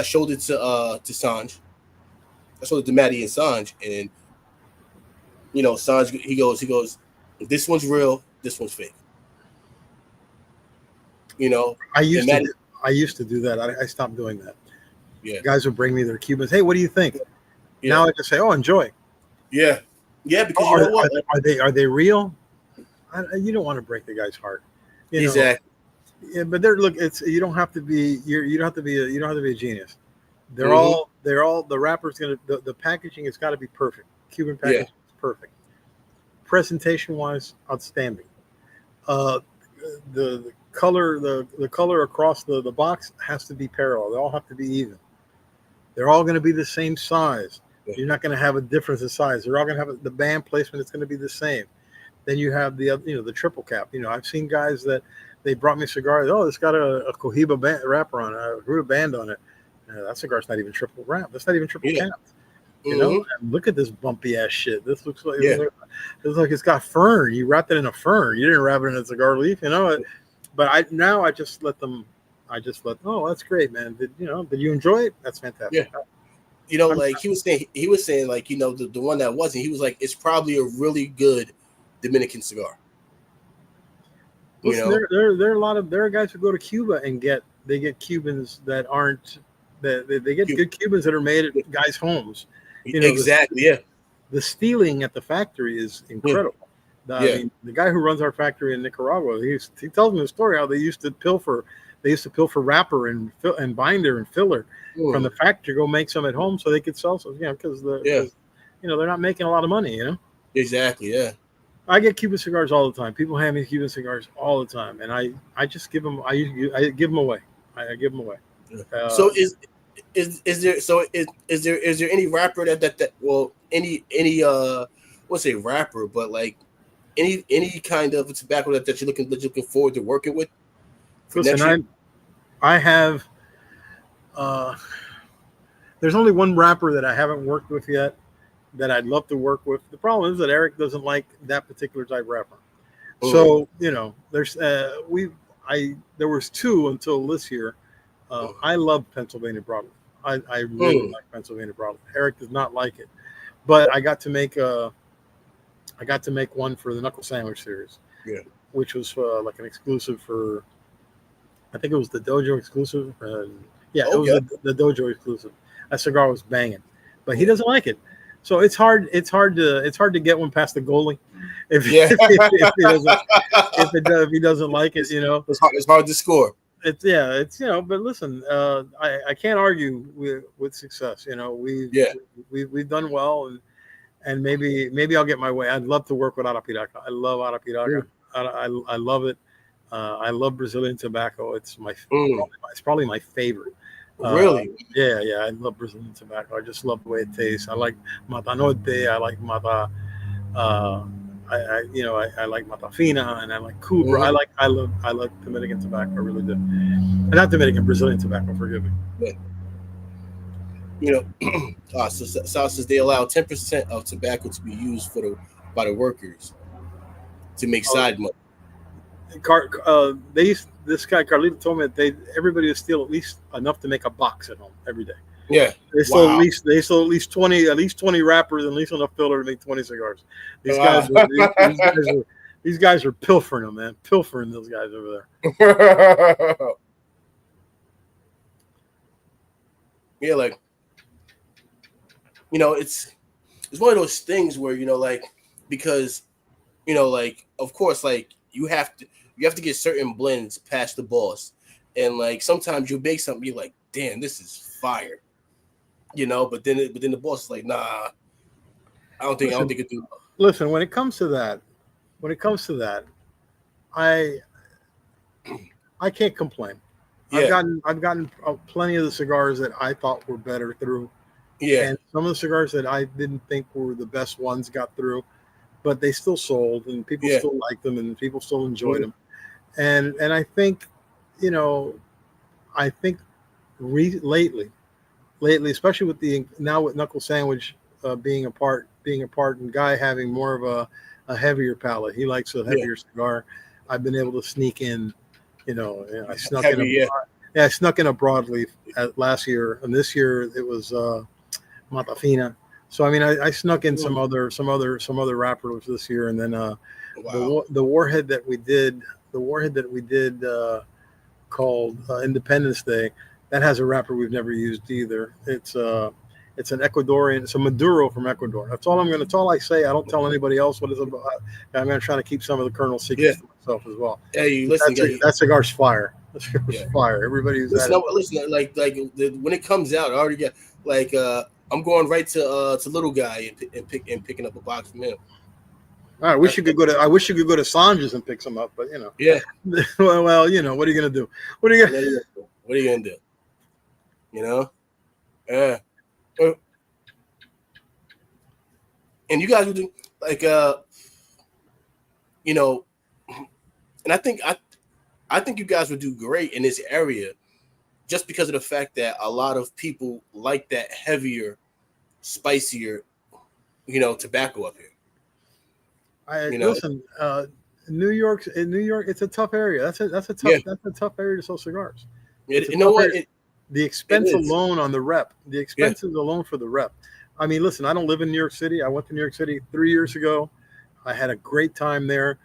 showed it to Sanj. I showed it to Matty and Sanj, and Sanj he goes, this one's real, this one's fake. I used to do that. I stopped doing that. Yeah. Guys would bring me their Cubans. Hey, what do you think? Yeah. Now I just say, oh, enjoy. Yeah. Yeah, because are they real? You don't want to break the guy's heart. Exactly. Yeah, but you don't have to be you don't have to be a genius. They're all the wrapper's the packaging has got to be perfect. Cuban packaging is perfect. Presentation wise, outstanding. The color across the box has to be parallel. They all have to be even. They're all going to be the same size. You're not going to have a difference in size. They're all going to have the band placement. It's going to be the same. Then you have the triple cap. I've seen guys that they brought me cigars. Oh, it's got a Cohiba wrapper on it, a Ruta band on it. That cigar's not even triple wrap. That's not even triple capped. And look at this bumpy ass shit. This looks like it's got fern. You wrapped it in a fern. You didn't wrap it in a cigar leaf. But I just let them I just thought, oh, that's great, man. Did you enjoy it? That's Yeah. fantastic. I'm, Like he was saying like, the one that wasn't, he was like, it's probably a really good Dominican cigar. You Listen, know? there are a lot of there are guys who go to Cuba and get Cubans that aren't that they get good Cubans that are made at guys' homes. Exactly. Yeah. The stealing at the factory is Yeah. incredible. I Yeah. mean, the guy who runs our factory in Nicaragua, he tells me the story how they used to pilfer. They used to pilfer wrapper and binder and filler from the factory, go make some at home so they could sell some. Because they're not making a lot of money. Exactly. Yeah. I get Cuban cigars all the time. People hand me Cuban cigars all the time, and I just give them. I give them away. I give them away. So is there is there any rapper that well what's say rapper, but like any kind of tobacco that you're looking forward to working with for Listen, next year? I have. There's only one rapper that I haven't worked with yet that I'd love to work with. The problem is that Eric doesn't like that particular type rapper. So there's there was two until this year. I love Pennsylvania Broadleaf. I really like Pennsylvania Broadleaf. Eric does not like it, but I got to make one for the Knuckle Sandwich series, which was like an exclusive for. I think it was the Dojo exclusive. It was the Dojo exclusive. That cigar was banging, but he doesn't like it. So it's hard to get one past the goalie if he doesn't like it. It's hard to score. But listen, I can't argue with success. We've done well, and maybe I'll get my way. I'd love to work with Arapiraca. I love Arapiraca. I love it. I love Brazilian tobacco. It's probably my favorite. Really? I love Brazilian tobacco. I just love the way it tastes. I like Mata Norte. I like Mata. I like Mata Fina, and I like Cubra. I love Dominican tobacco. I really do. Not Dominican, Brazilian tobacco. Forgive me. So says they allow 10% of tobacco to be used by the workers to make side money. This guy Carlito told me that everybody would steal at least enough to make a box at home every day. Yeah, they stole at least 20 wrappers and at least enough filler to make 20 cigars. These guys are pilfering them, man. Pilfering those guys over there. Yeah, like it's one of those things where because of course, like you have to get certain blends past the boss, and like sometimes you make something, you're like, damn, this is fire, but then the boss is like, nah, I don't think it do. Listen, when it comes to that, I can't complain. Yeah. I've gotten plenty of the cigars that I thought were better through. Yeah. And some of the cigars that I didn't think were the best ones got through, but they still sold and people still liked them and people still enjoyed them. And I think, lately, especially with Knuckle Sandwich being apart and Guy having more of a heavier palate. He likes a heavier cigar. I've been able to sneak in, I snuck I snuck in a broadleaf last year, and this year it was Mata Fina. So I mean, I snuck in some other wrappers this year, and then the warhead that we did called Independence Day, that has a wrapper we've never used either. It's an Ecuadorian. It's a Maduro from Ecuador. That's all I say. I don't tell anybody else what it's about. I'm going to try to keep some of the Colonel's secrets to myself as well. Hey, listen, that cigar's fire. That cigar's fire. Everybody who's listen, when it comes out, I already got I'm going right to Little Guy and picking up a box from him. I wish you could go to Sandra's and pick some up, but Yeah. well, what are you gonna do? What are you gonna do? Yeah. And you guys would do and I think you guys would do great in this area, just because of the fact that a lot of people like that heavier, spicier, tobacco up here. Listen, New York, it's a tough area. That's a tough area to sell cigars. It's a You know tough what? area. The It expense is. alone on the rep, the Yeah. expenses alone for the rep. I mean, listen, I don't live in New York City. I went to New York City 3 years ago. I had a great time there,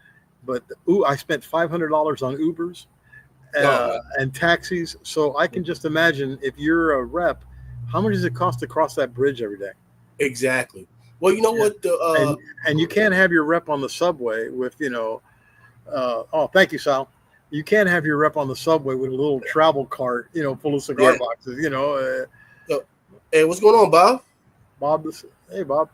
but I spent $500 on Ubers Oh man. and taxis. So I can just imagine if you're a rep, how much does it cost to cross that bridge every day? Exactly. Well, you know Yeah. what? And you can't have your rep on the subway with oh, thank you, Sal. You can't have your rep on the subway with a little travel cart, full of cigar Yeah. boxes. So, hey, what's going on, Bob? Bob, hey Bob,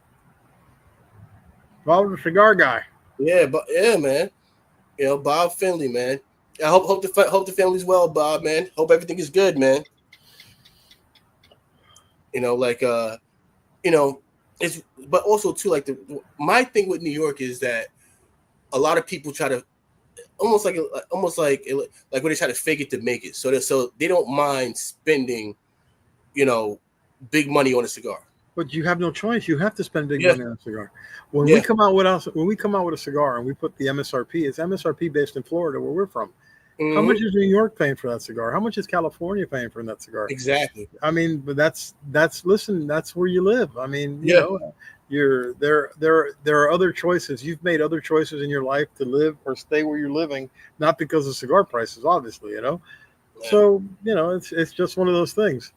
the cigar guy. Yeah, but yeah, man. Bob Finley, man. I hope the family's well, Bob, man. Hope everything is good, man. Like you know, it's but also too like my thing with New York is that a lot of people try to almost like when they try to fake it to make it, so they don't mind spending you know big money on a cigar. But you have no choice. You have to spend big Yeah, money on a cigar. When we yeah, come out with a cigar and we put the MSRP, it's MSRP based in Florida where we're from. How much hmm is New York paying for that cigar? How much is California paying for that cigar? exactly. I mean, but listen, that's where you live. I mean, Yeah, you're there are other choices. You've made other choices in your life to live or stay where you're living, not because of cigar prices, obviously. yeah. So, it's just one of those things.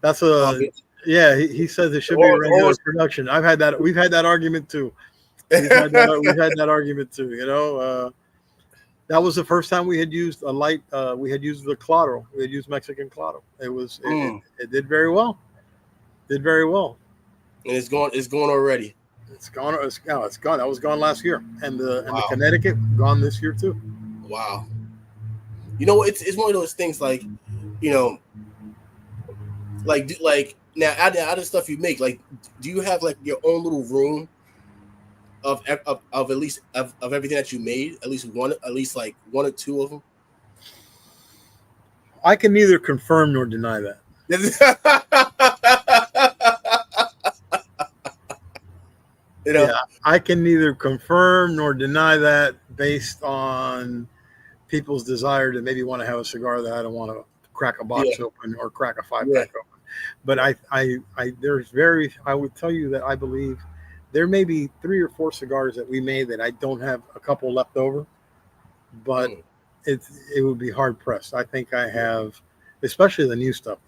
That's Um, a Yeah, he says it should be the regular horse. production. We've had that argument too. We've had that argument too. That was the first time we had used a light. We had used the claro. We had used Mexican claro. Mm, It did very well. Did very well. and it's going. It's going already. It's gone. It's gone. That was gone last year, and the Wow, Connecticut gone this year too. wow. It's one of those things like, you know, like now out of stuff you make, like, do you have like your own little room of at least of everything that you made, at least like one or two of them? I can neither confirm nor deny that. you Yeah, know, I can neither confirm nor deny that based on people's desire to maybe want to have a cigar that I don't want to crack a yeah, box open or crack a five yeah, pack open. But I would tell you that I believe there may be 3 or 4 cigars that we made that I don't have a couple left over, but mm, it would be hard pressed. I think I have, especially the new stuff,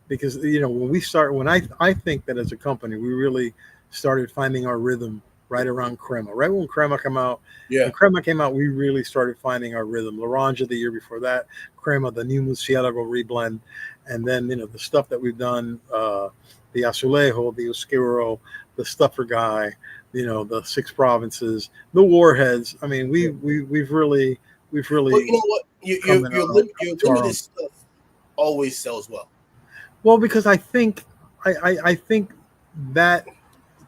because when I think that as a company we really started finding our rhythm right around Crema. Right when Crema came out, yeah, when Crema came out, we really started finding our rhythm. Laranja the year before that, Crema, the new Murcielago reblend, and then the stuff that we've done, the Azulejo, the Oscuro, the Stuffer Guy, the Six Provinces, the Warheads. I mean, yeah. we've But you really know what? come Your to our limited own. stuff always sells well. Well, because I think that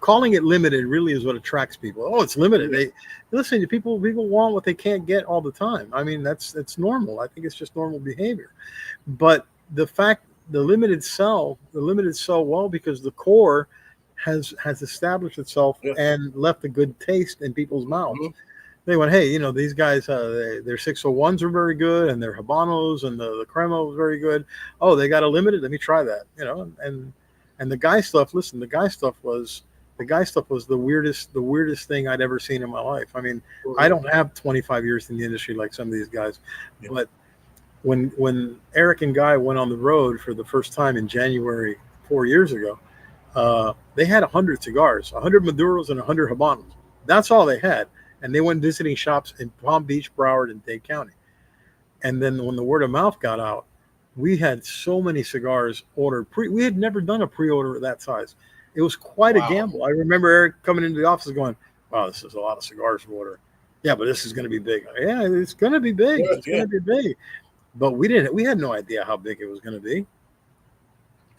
calling it limited really is what attracts people. Oh, it's limited. Yeah, They listen. People want what they can't get all the time. I mean, that's normal. I think it's just normal behavior. But the limited sell well because the core has established itself yeah, and left a good taste in people's mouths. hmm They went, hey, these guys, their 601s are very good, and their Habanos and the Crema was very good. Oh, they got a limited. Let me try that. And the guy stuff. Listen, the guy stuff was the weirdest thing I'd ever seen in my life. I mean, I hmm don't have 25 years in the industry like some of these guys, yeah, but when Eric and Guy went on the road for the first time in January 4 years ago, they had 100 cigars, 100 Maduros, and 100 Habanos. That's all they had. And they went visiting shops in Palm Beach, Broward, and Dade County. And then when the word of mouth got out, we had so many cigars ordered. We had never done a pre-order of that size. It was quite a wow, gamble. I remember Eric coming into the office going, "Wow, this is a lot of cigars to order." Yeah, but this is going to be big. Yeah, it's going to be big. yeah, It's going yeah. to be big. But we didn't. We had no idea how big it was going to be.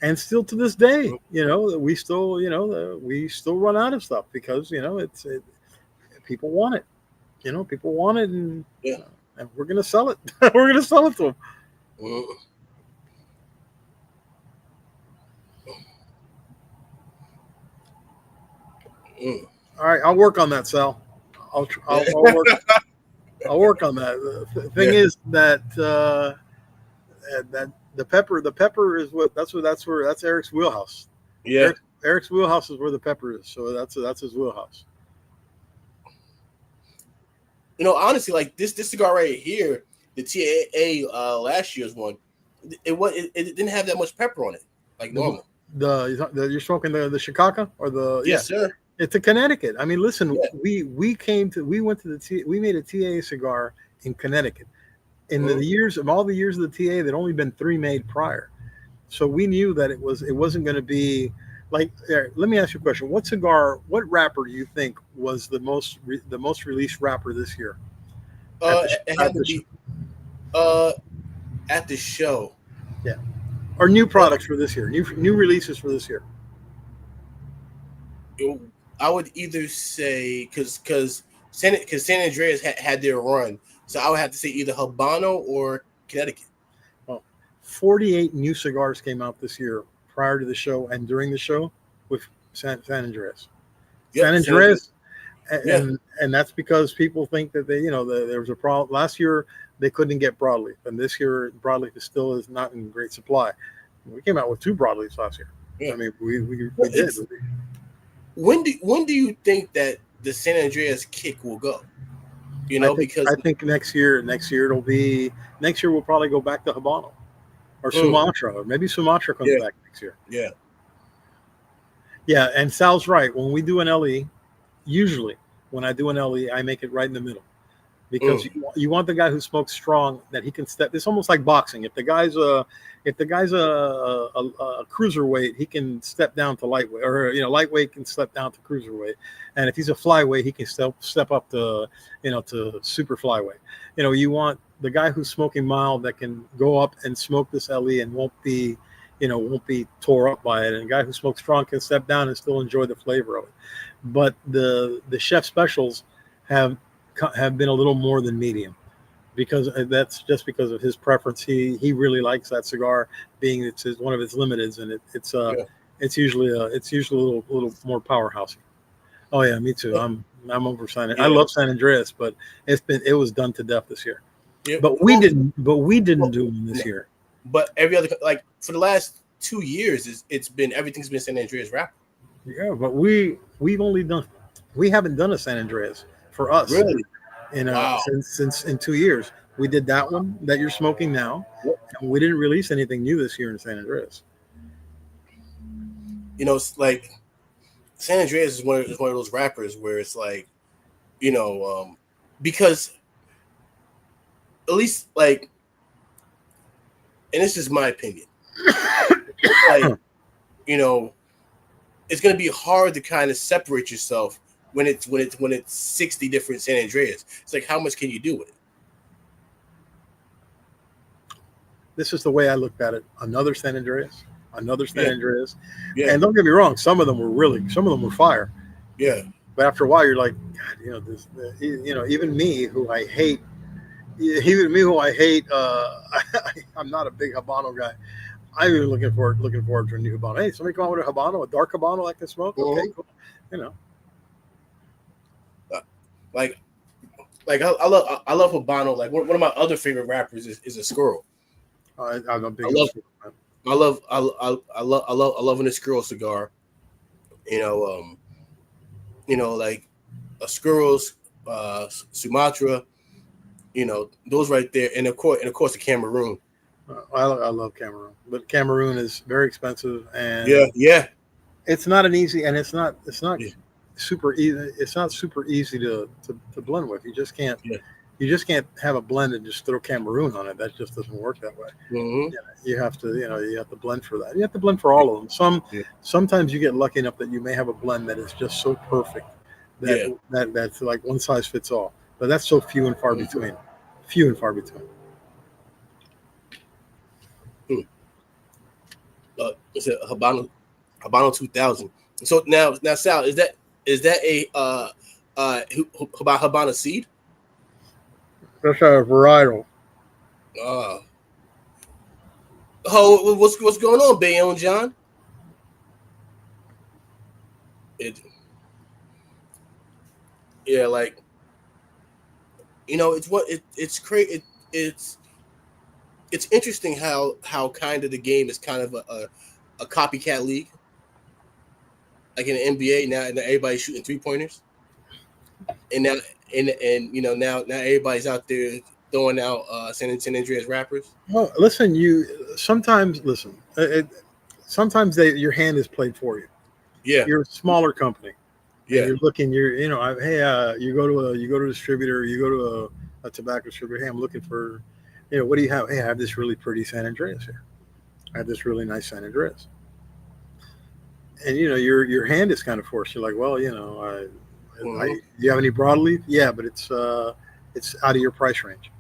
And still to this day, we still run out of stuff because people want it. People want it, Yeah. and we're gonna sell it. We're gonna sell it to them. Mm, mm. All right, I'll work on that, Sal. I'll work. I'll work on that. The thing is that that the pepper is that's Eric's wheelhouse. Yeah. Eric's wheelhouse is where the pepper is, so that's his wheelhouse. Honestly, like this cigar right here, the TAA last year's one, it didn't have that much pepper on it, like normal. You're smoking the Chicago or the Yes, sir. It's a Connecticut. I mean, listen, Yeah. we went to we made a TA cigar in Connecticut. In Mhm. the years of all the years of the TA, there'd only been 3 made prior, so we knew that it wasn't going to be like. Let me ask you a question: what wrapper do you think was the most released wrapper this year It at had to the be uh at the show. yeah, or new Uh, products for this year, new releases for this year? I would either say because San Andreas had their run, so I would have to say either Habano or Connecticut. Well, 48 new cigars came out this year prior to the show and during the show with San Andreas. Yep, San San Andreas. Andreas, Yeah, and that's because people think that there was a problem last year. They couldn't get broadleaf, and this year broadleaf still is not in great supply. We came out with 2 broadleafs last year. yeah. I mean, we Well, did. when do you think that the San Andreas kick will go? Because I think next year we'll probably go back to Habano or mm, Sumatra, or maybe Sumatra comes yeah, back next year. yeah, Yeah, and Sal's right. When we do an LE, usually when I do an LE, I make it right in the middle because mm, you want the guy who smokes strong that he can step. It's almost like boxing. If the guy's a cruiserweight, he can step down to lightweight, or lightweight can step down to cruiserweight, and if he's a flyweight, he can step up to super flyweight. You want the guy who's smoking mild that can go up and smoke this LE and won't be tore up by it, and a guy who smokes strong can step down and still enjoy the flavor of it. But the chef specials have been a little more than medium because that's just because of his preference. He really likes that cigar, being one of his limiteds, and yeah. it's usually a little more powerhousey. Oh yeah, me too. I'm over I Yeah, love San Andreas, but it was done to death this year. yeah. But we Well, didn't well, do them this no. year. But every other, like for the last 2 years, everything's been San Andreas wrapper. Yeah, but we haven't done a San Andreas for us Really? Wow. since in 2 years. We did that one that you're smoking now, and we didn't release anything new this year in San Andreas. It's like San Andreas is one of those rappers where it's like, because at least like, and this is my opinion, like, you know, it's gonna be hard to kind of separate yourself when it's 60 different San Andreas. It's like, how much can you do with it? This is the way I looked at it. Another San Andreas, another San Yeah, Andreas, yeah, and don't get me wrong, some of them were fire. yeah. But after a while, you're like, God, even me who I hate. Even me, who I hate, I'm not a big Habano guy. I'm even looking forward to a new Habano. Hey, somebody come out with a Habano, a dark Habano I can smoke. Okay, Mhm. cool. You know, Like, I love Habano. Like one of my other favorite rappers is a Squirrel. I'm a I big love old fan. I love a Squirrel cigar. You know, like a Squirrels, Sumatra. Those right there, and of course the Cameroon. I love Cameroon, but Cameroon is very expensive, Yeah, and yeah, it's not an easy, and it's not yeah, super easy. It's not super easy to blend with. yeah. You just can't have a blend and just throw Cameroon on it. That just doesn't work that way. Mm-hmm. You have to blend for that. You have to blend for all of them. Yeah, Sometimes you get lucky enough that you may have a blend that is just so perfect that yeah. that's like one size fits all. But that's so few and far Mm-hmm. between. Few and far between. It's a Habano 2000. So now, Sal, is that a Habano seed? That's a varietal. Uh, what's going on, Bayonne John? It, yeah, like it's great. It's interesting how kind of the game is kind of a copycat league, like in the NBA now, and everybody's shooting 3-pointers, and now now everybody's out there throwing out San Andreas rappers. Well, listen, sometimes your hand is played for you. Yeah, You're a smaller company, and yeah, you go to a distributor, you go to a tobacco distributor. Hey, I'm looking for, what do you have? Hey, I have this really pretty San Andreas here. I have this really nice San Andreas, and your hand is kind of forced. You're like, well, mm-hmm. do you have any broadleaf? Yeah, but it's out of your price range.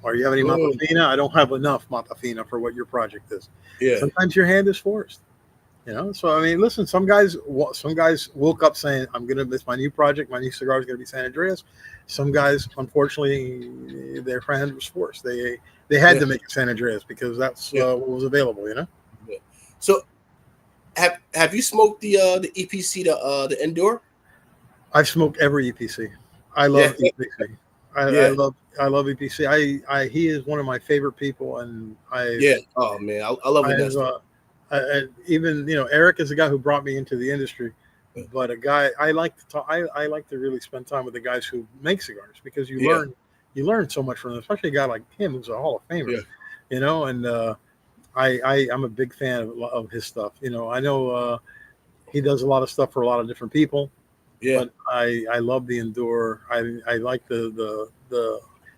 Or you have any Matafina? I don't have enough Matafina for what your project is. Yeah, Sometimes your hand is forced. So I mean, listen. Some guys woke up saying, "It's my new project. My new cigar is gonna be San Andreas." Some guys, unfortunately, their hand was forced. They had to make a San Andreas because that's what was available. Yeah. So, have you smoked the EPC, the Endure? I've smoked every EPC. I love EPC. I love EPC. He is one of my favorite people, and Oh man, I love it. Even Eric is the guy who brought me into the industry, but a guy I like to talk. I like to really spend time with the guys who make cigars because you learn so much from them, especially a guy like him who's a Hall of Famer. And I'm a big fan of his stuff. I know he does a lot of stuff for a lot of different people. Yeah. But I love the Endure. I like the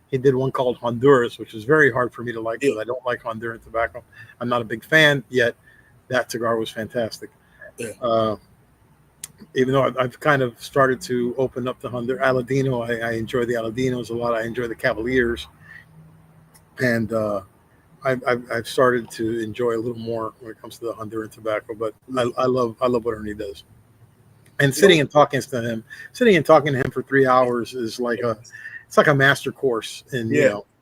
he did one called Honduras, which is very hard for me to like because I don't like Honduran tobacco. I'm not a big fan, yet that cigar was fantastic. Yeah. Even though I've kind of started to open up the Honduras Aladino, I enjoy the Aladinos a lot. I enjoy the Cavaliers, and I've started to enjoy a little more when it comes to the Honduran tobacco. But I love what Ernie does. And sitting and talking to him for 3 hours is like it's like a master course. And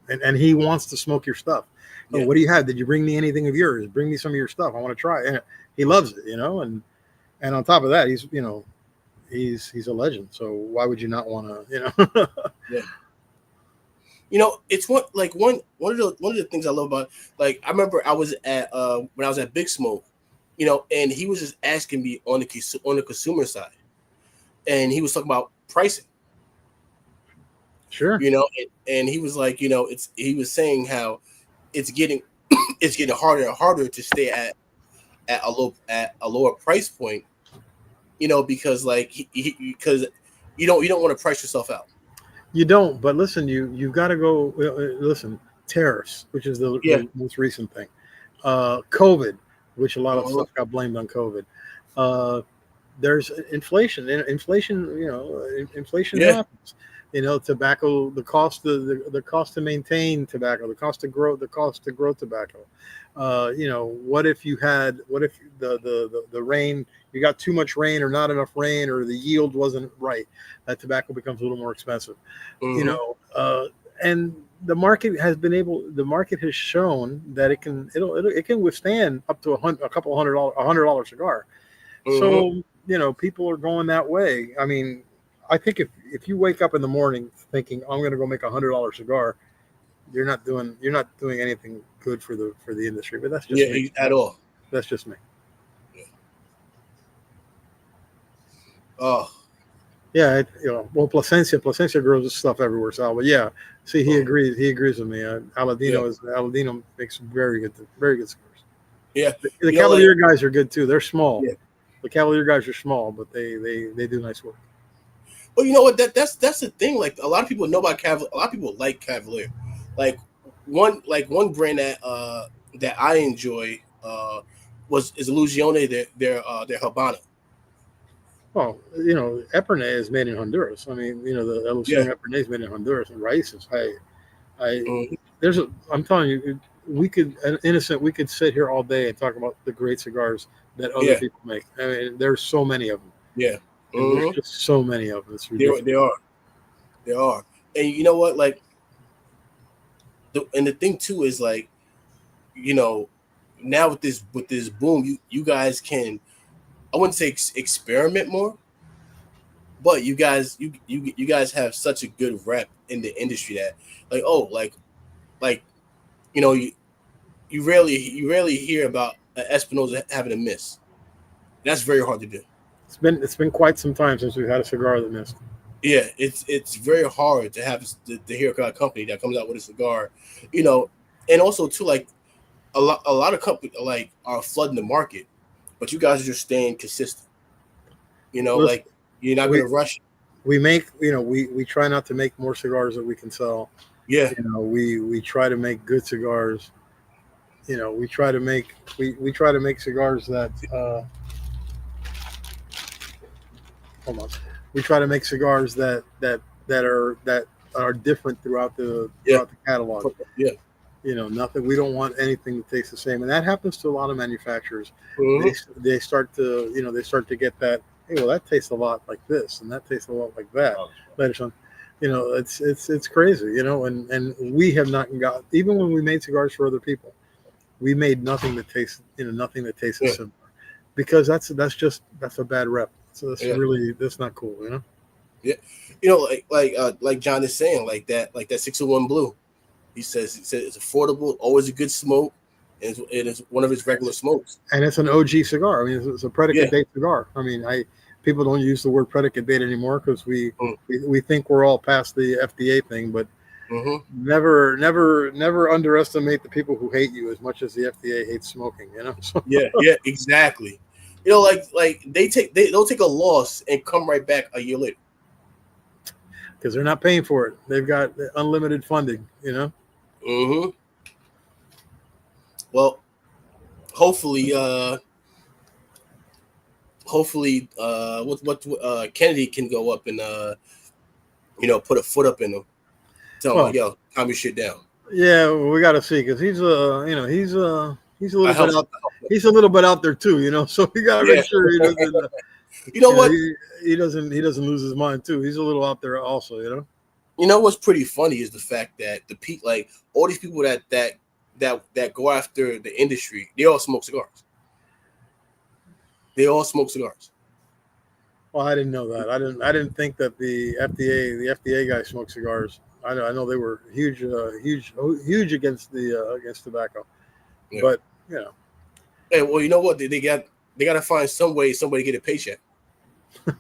and he wants to smoke your stuff. Oh, what do you have? Did you bring me anything of yours? Bring me some of your stuff. I want to try it. And he loves it, and on top of that, he's a legend. So why would you not want to, It's one of the things I love about, like, I remember I was at when I was at Big Smoke, and he was just asking me on the consumer side, and he was talking about pricing. Sure. And he was like, he was saying how it's getting harder and harder to stay at a lower price point, because because you don't want to price yourself out. You don't, but listen, you've got to go. Listen, tariffs, which is the most recent thing. COVID, which a lot of stuff got blamed on COVID. There's inflation. Inflation happens. Tobacco, the cost to maintain tobacco, the cost to grow tobacco. What if the rain, you got too much rain or not enough rain, or the yield wasn't right? That tobacco becomes a little more expensive. And the market has shown that it can withstand up to $100 cigar. So people are going that way. I mean, I think if you wake up in the morning thinking I'm going to go make $100 cigar, you're not doing anything good for the industry. But that's just me. At all. That's just me. Oh. Yeah, Plasencia grows stuff everywhere, Sal. But yeah, see, he agrees. He agrees with me. Aladino makes very good cigars. Yeah, the Cavalier guys are good too. They're small. Yeah. The Cavalier guys are small, but they do nice work. Well, you know what? That's the thing. Like, a lot of people know about Cavalier. A lot of people like Cavalier. Like one brand that I enjoy is Illusione. Their Habana. Well, Epernay is made in Honduras. I mean, the Illusione Epernay is made in Honduras, and Raíces. I'm telling you, we could sit here all day and talk about the great cigars that other people make. I mean, there's so many of them. Yeah. There's just so many of them. It's ridiculous. They are. And you know what? Like, the thing too is, like, now with this boom, you guys can, I wouldn't say experiment more, but you guys have such a good rep in the industry that like you know you rarely hear about Espinosa having a miss. That's very hard to do. It's been quite some time since we've had a cigar that missed. Yeah, it's very hard to have to hear a company that comes out with a cigar, and also too like a lot of companies like are flooding the market, but you guys are just staying consistent. Listen, Like you're not we gonna rush. we make we try not to make more cigars that we can sell. Yeah, We try to make good cigars. We try to make cigars that hold on. We try to make cigars that are different yeah, throughout the catalog. yeah. Nothing. We don't want anything to taste the same, and that happens to a lot of manufacturers. Mm-hmm. They start to get that. Hey, well, that tastes a lot like this, and that tastes a lot like that. Later on, it's crazy. And we have not got, even when we made cigars for other people, we made nothing that tastes Yeah, similar, because that's a bad rep. So yeah, that's not cool. yeah. Like John is saying, like that 601 Blue. He said it's affordable, always a good smoke, and it's one of his regular smokes. And it's an OG cigar. I mean, it's a predicate Yeah. date cigar. I mean, people don't use the word predicate date anymore because Mm. we think we're all past the FDA thing, but Mm-hmm. never underestimate the people who hate you as much as the FDA hates smoking. So, Yeah, yeah, exactly. Like they'll take a loss and come right back a year later. because they're not paying for it, they've got unlimited funding. Mm-hmm. Well, hopefully, what Kennedy can go up and put a foot up in them. Tell him Well, like, yo, calm your shit down. yeah, well, we got to see because he's a I little bit help. out. He's a little bit out there too. So we got to Yeah. make sure he doesn't. You know what? He doesn't lose his mind too. He's a little out there also. You know what's pretty funny is the fact that like all these people that go after the industry, they all smoke cigars. They all smoke cigars. Well, I didn't know that. I didn't think that the FDA guys smoked cigars. I know they were huge against tobacco, Yeah. but Hey, well, you know what? They got to find some way somebody get a paycheck. I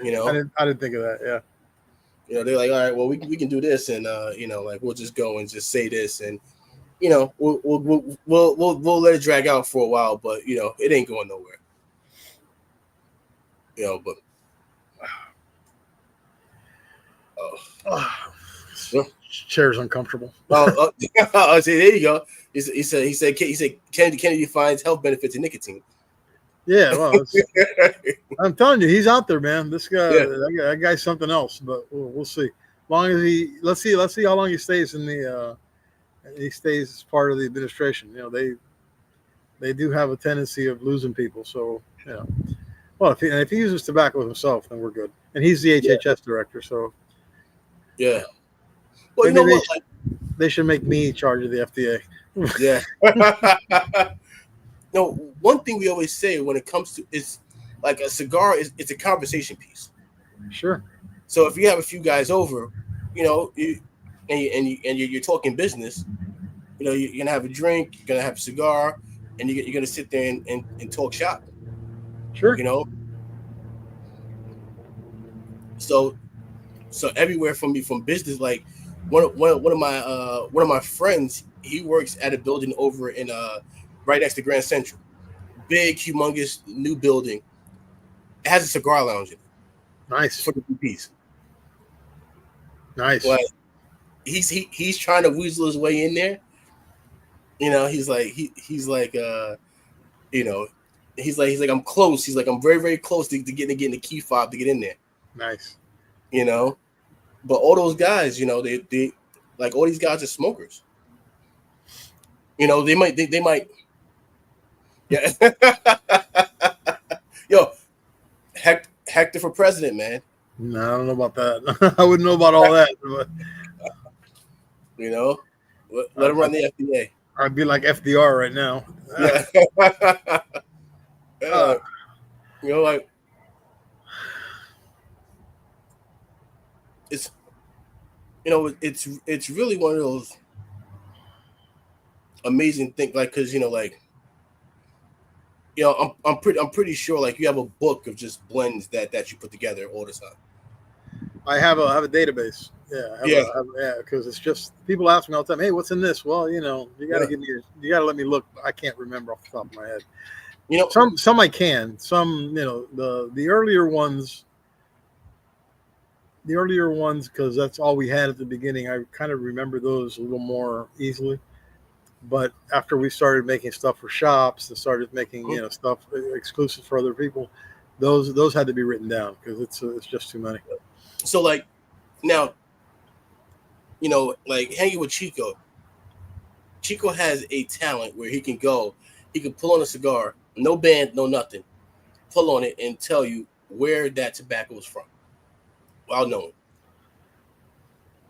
didn't think of that. Yeah. They're like, all right, well, we can do this, and like we'll just go and just say this, and we'll let it drag out for a while, but it ain't going nowhere. But Chair's uncomfortable. See, there you go. He said Kennedy finds health benefits in nicotine. Yeah, well, I'm telling you, he's out there, man. This guy, Yeah. that guy's something else. But we'll see. Long as let's see how long he stays he stays as part of the administration. They do have a tendency of losing people. So well, if he uses tobacco himself, then we're good. And he's the HHS director, so Yeah. Well, maybe what? They should make me in charge of the FDA. Yeah. No, one thing we always say when it comes to is like a cigar it's a conversation piece. Sure. So if you have a few guys over, you're talking business, you're gonna have a drink, you're gonna have a cigar, and you're gonna sit there and talk shop. Sure. So everywhere from business, like one of my friends, he works at a building over in right next to Grand Central, big, humongous new building. It has a cigar lounge in it. Nice. For the VPs. Nice. Like he's trying to weasel his way in there. He's like I'm close. He's like I'm very, very close to getting the key fob to get in there. Nice. But all those guys, they like all these guys are smokers. They might. Yeah. Yo, Hector for president, man. No, I don't know about that. I wouldn't know about all that. But, let him run the FDA. I'd be like FDR right now. Yeah. Like it's it's really one of those amazing things, like, because like, I'm pretty sure, like, you have a book of just blends that you put together all the time. I have a database. Yeah, Yeah, yeah, because it's just people ask me all the time, "Hey, what's in this?" Well, you got to yeah. you got to let me look. I can't remember off the top of my head. You know, Some I can. Some, the earlier ones, because that's all we had at the beginning. I kind of remember those a little more easily. But after we started making stuff for shops and started making stuff exclusive for other people, those had to be written down because it's just too many. so like now, like hanging with Chico. Chico has a talent where he can pull on a cigar, no band, no nothing, pull on it and tell you where that tobacco is from, without knowing.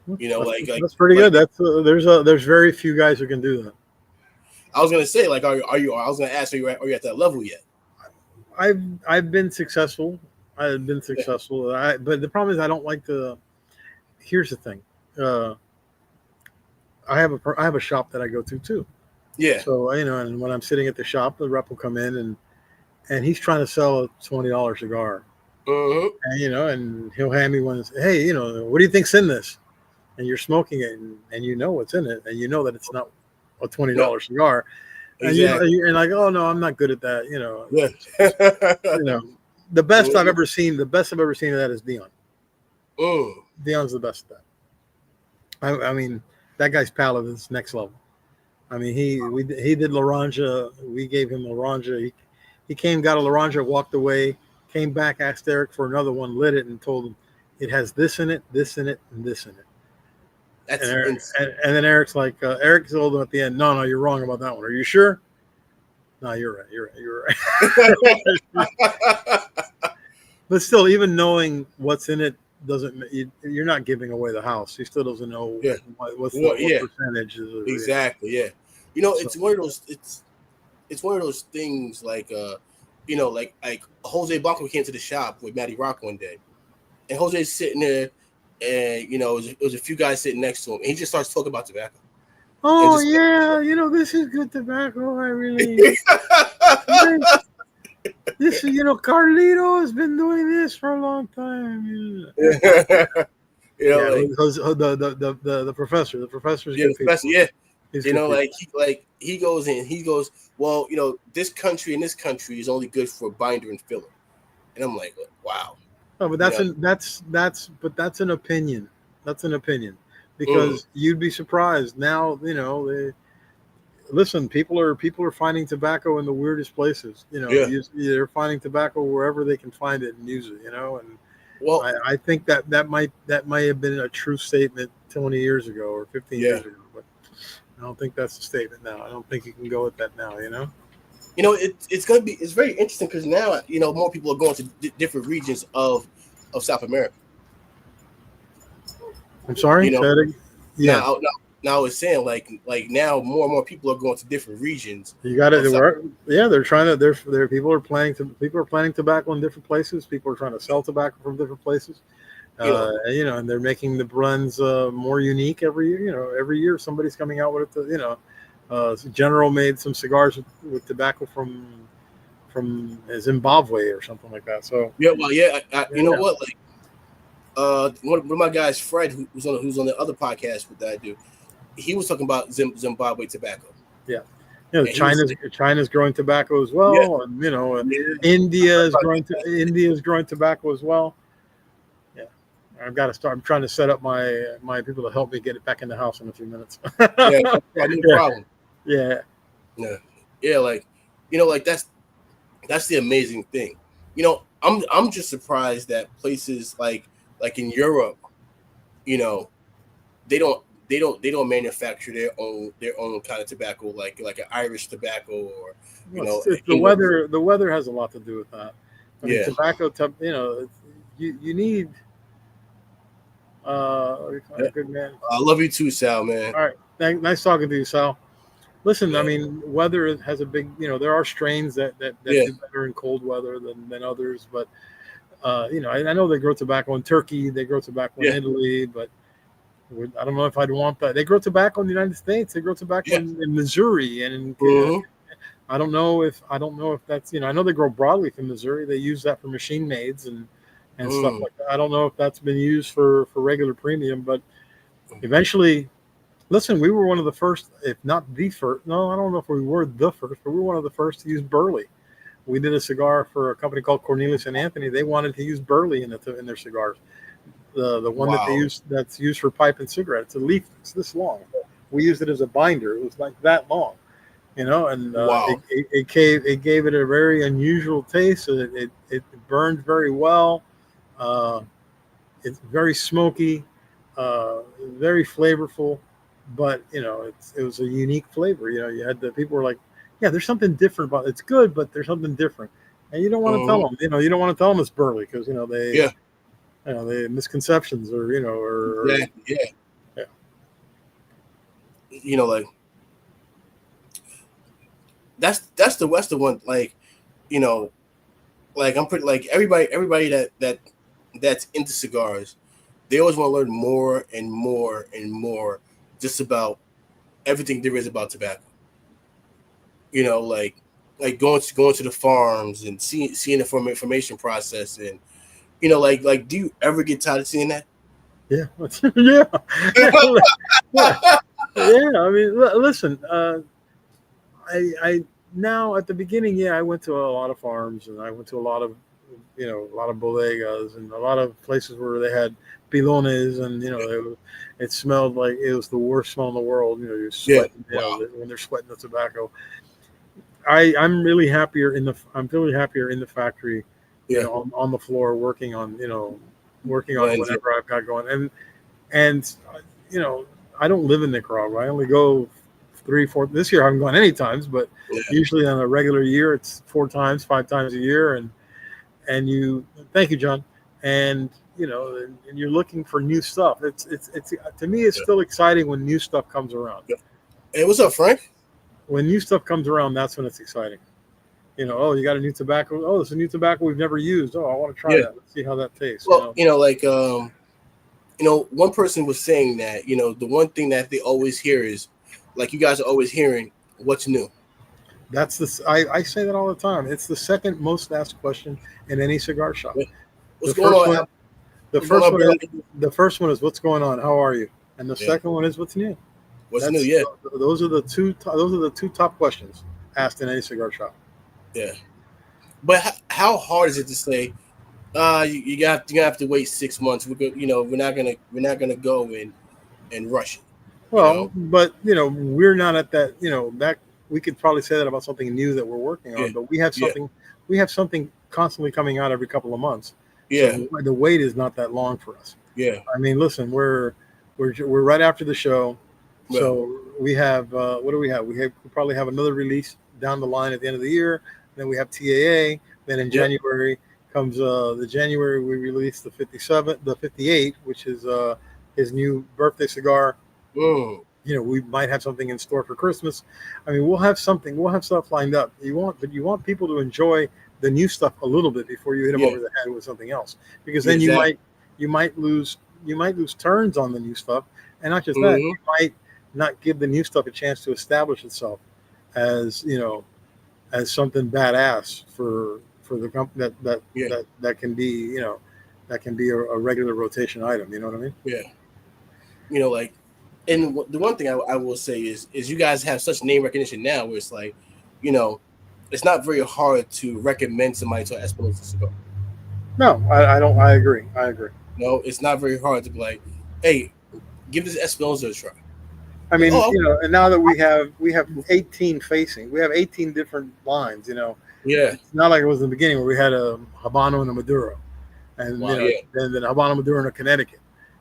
That's, Like that's pretty like good. There's very few guys who can do that. I was gonna say, like, are you? I was gonna ask, are you at that level yet? I've been successful. I've been Yeah, successful. But the problem is I don't like to. Here's the thing. Uh, I have a shop that I go to too. yeah. So and when I'm sitting at the shop, the rep will come in and he's trying to sell a $20 cigar, Mm-hmm. and he'll hand me one and say, "Hey, what do you think's in this?" And you're smoking it, and you know what's in it, and you know that it's not a twenty No, dollar cigar, and exactly. you're like, "Oh no, I'm not good at that." Yeah. You know, the best I've Mm-hmm. ever seen, of that is Dion. Mm. Dion's the best at that. I mean, that guy's palate is next level. I mean, he did Laranja. We gave him Laranja. He came, got a Laranja, walked away, came back, asked Eric for another one, lit it, and told him it has this in it, this in it, and this in it. And, That's Eric, insane. and then Eric's like, Eric told him at the end, no, you're wrong about that one. Are you sure? No, you're right. You're right. But still, even knowing what's in it doesn't. You're not giving away the house. He still doesn't know Yeah. what Yeah. percentage is. Exactly. Yeah. So, It's one of those. It's one of those things, like, like Jose Blanco came to the shop with Matty Rock one day, and Jose's sitting there, and it was a few guys sitting next to him, and he just starts talking about tobacco, and oh just yeah, this is good tobacco. I really this Carlito has been doing this for a long time. Yeah, like, the professor. The professor's yeah, good people. especially, yeah. He's good people. He goes in, he goes, well, this country and this country is only good for binder and filler, and I'm like, wow. Oh, but you know that's an opinion. That's an opinion mm, because you'd be surprised now. Listen, people are finding tobacco in the weirdest places. yeah. They're finding tobacco wherever they can find it and use it. And Well, I think that might have been a true statement 20 years ago or 15 yeah. years ago, but I don't think that's a statement now. I don't think you can go with that now. It's very interesting because now more people are going to different regions of South America. I'm sorry. You know, Yeah, now it's saying, like now more and more people are going to different regions you got of South. it. Yeah, they're trying to. They're people are planting tobacco in different places. People are trying to sell tobacco from different places. You know, And they're making the blends more unique every year. Every year somebody's coming out with it. General made some cigars with tobacco from Zimbabwe or something like that. So yeah. Well, yeah. You know yeah, what? Like, one of my guys, Fred, who's on the other podcast that I do, he was talking about Zimbabwe tobacco. yeah. And he was China's growing tobacco as yeah, well, and yeah. India is growing tobacco as well. Yeah, I've got to start. I'm trying to set up my people to help me get it back in the house in a few minutes. Yeah, no Yeah, problem. yeah. Yeah, yeah, like, like that's the amazing thing. I'm just surprised that places like in Europe, you know, they don't manufacture their own kind of tobacco, like an Irish tobacco, or Well, it's the English. weather. The weather has a lot to do with that. I mean, Yeah, tobacco. You need yeah. good man. I love you too, Sal, man. All right, nice talking to you, Sal. Listen, I Yeah, mean, weather has a big. There are strains that yeah, do better in cold weather than others, but I know they grow tobacco in Turkey, they grow tobacco in Yeah. Italy, but I don't know if I'd want that. They grow tobacco in the United States. They grow tobacco Yeah. in Missouri, and Mm-hmm. I don't know if that's I know they grow broadleaf in Missouri. They use that for machine maids and stuff Mm. like that. I don't know if that's been used for regular premium, but eventually, listen, we were one of the first, if not the first. No, I don't know if we were the first, but we were one of the first to use burley. We did a cigar for a company called Cornelius and Anthony. They wanted to use burley in their cigars. The one that they Wow. use that's used for pipe and cigarette. It's a leaf. It's this long. We used it as a binder. It was like that long, and Wow. it gave it a very unusual taste. It burned very well. Uh, it's very smoky, very flavorful, but it was a unique flavor. You had the people were like, yeah, there's something different about it. It's good, but there's something different, and you don't want to tell Mm-hmm. them. You don't want to tell them it's burley because Yeah. they misconceptions or Exactly. Yeah. yeah. Like that's the one. Like, you know, like I'm pretty like everybody that's into cigars. They always want to learn more and more and more just about everything there is about tobacco. Like going to the farms and seeing the information process, and like do you ever get tired of seeing that? Yeah, yeah, yeah, yeah. I mean, listen. I now at the beginning, yeah, I went to a lot of farms and I went to a lot of bodegas and a lot of places where they had pilones and it smelled like it was the worst smell in the world. You're Yeah. sweating, Wow. when they're sweating the tobacco. I'm really happier in the factory, Yeah. on the floor working on Blends. Yeah. whatever I've got going. And you know, I don't live in Nicaragua. I only go 3, 4. This year I haven't gone any times, but Yeah. usually on a regular year it's 4 times, 5 times a year. And you, thank you, John. And and you're looking for new stuff. It's to me it's Yeah. still exciting when new stuff comes around. Yeah. Hey, what's up, Frank? When new stuff comes around, that's when it's exciting. Oh, you got a new tobacco. Oh, it's a new tobacco we've never used. Oh, I want to try Yeah. that. Let's see how that tastes. Well, like one person was saying that the one thing that they always hear is like you guys are always hearing what's new. That's I say that all the time. It's the second most asked question in any cigar shop. Yeah. What's The going first on, one, Al? the What's going first on, one, brother? the first one is what's going on. How are you? And the Yeah. second one is what's new. What's new? Yeah. Those are the two top questions asked in any cigar shop. Yeah. But how hard is it to say? You have to wait 6 months. We're not gonna go and rush it. You Well, know. but we're not at that. That we could probably say that about something new that we're working Yeah. on. But we have something constantly coming out every couple of months. So Yeah. the wait is not that long for us. Yeah. I mean, listen, we're right after the show, Yeah. so we have what do we have? We probably have another release down the line at the end of the year. Then we have TAA. Then in Yep. January comes the January we release the 58, which is his new birthday cigar. Mm. We might have something in store for Christmas. I mean, we'll have stuff lined up. But you want people to enjoy the new stuff a little bit before you hit them Yeah. over the head with something else, because Yeah. then Exactly. you might lose turns on the new stuff, and not just that, Hmm. you might not give the new stuff a chance to establish itself as as something badass for the company Yeah. that can be that can be a regular rotation item. You know what I mean? Yeah. Like, and the one thing I will say is you guys have such name recognition now, where it's like, you know, it's not very hard to recommend somebody to Espinosa cigar. No, I don't. I agree. I agree. It's not very hard to be like, hey, give this Espinosa a try. I Like, mean, oh, and now that we have 18 facing, we have 18 different lines. yeah, It's not like it was in the beginning where we had a Habano and a Maduro, and wow, yeah, then Habano Maduro and a Connecticut,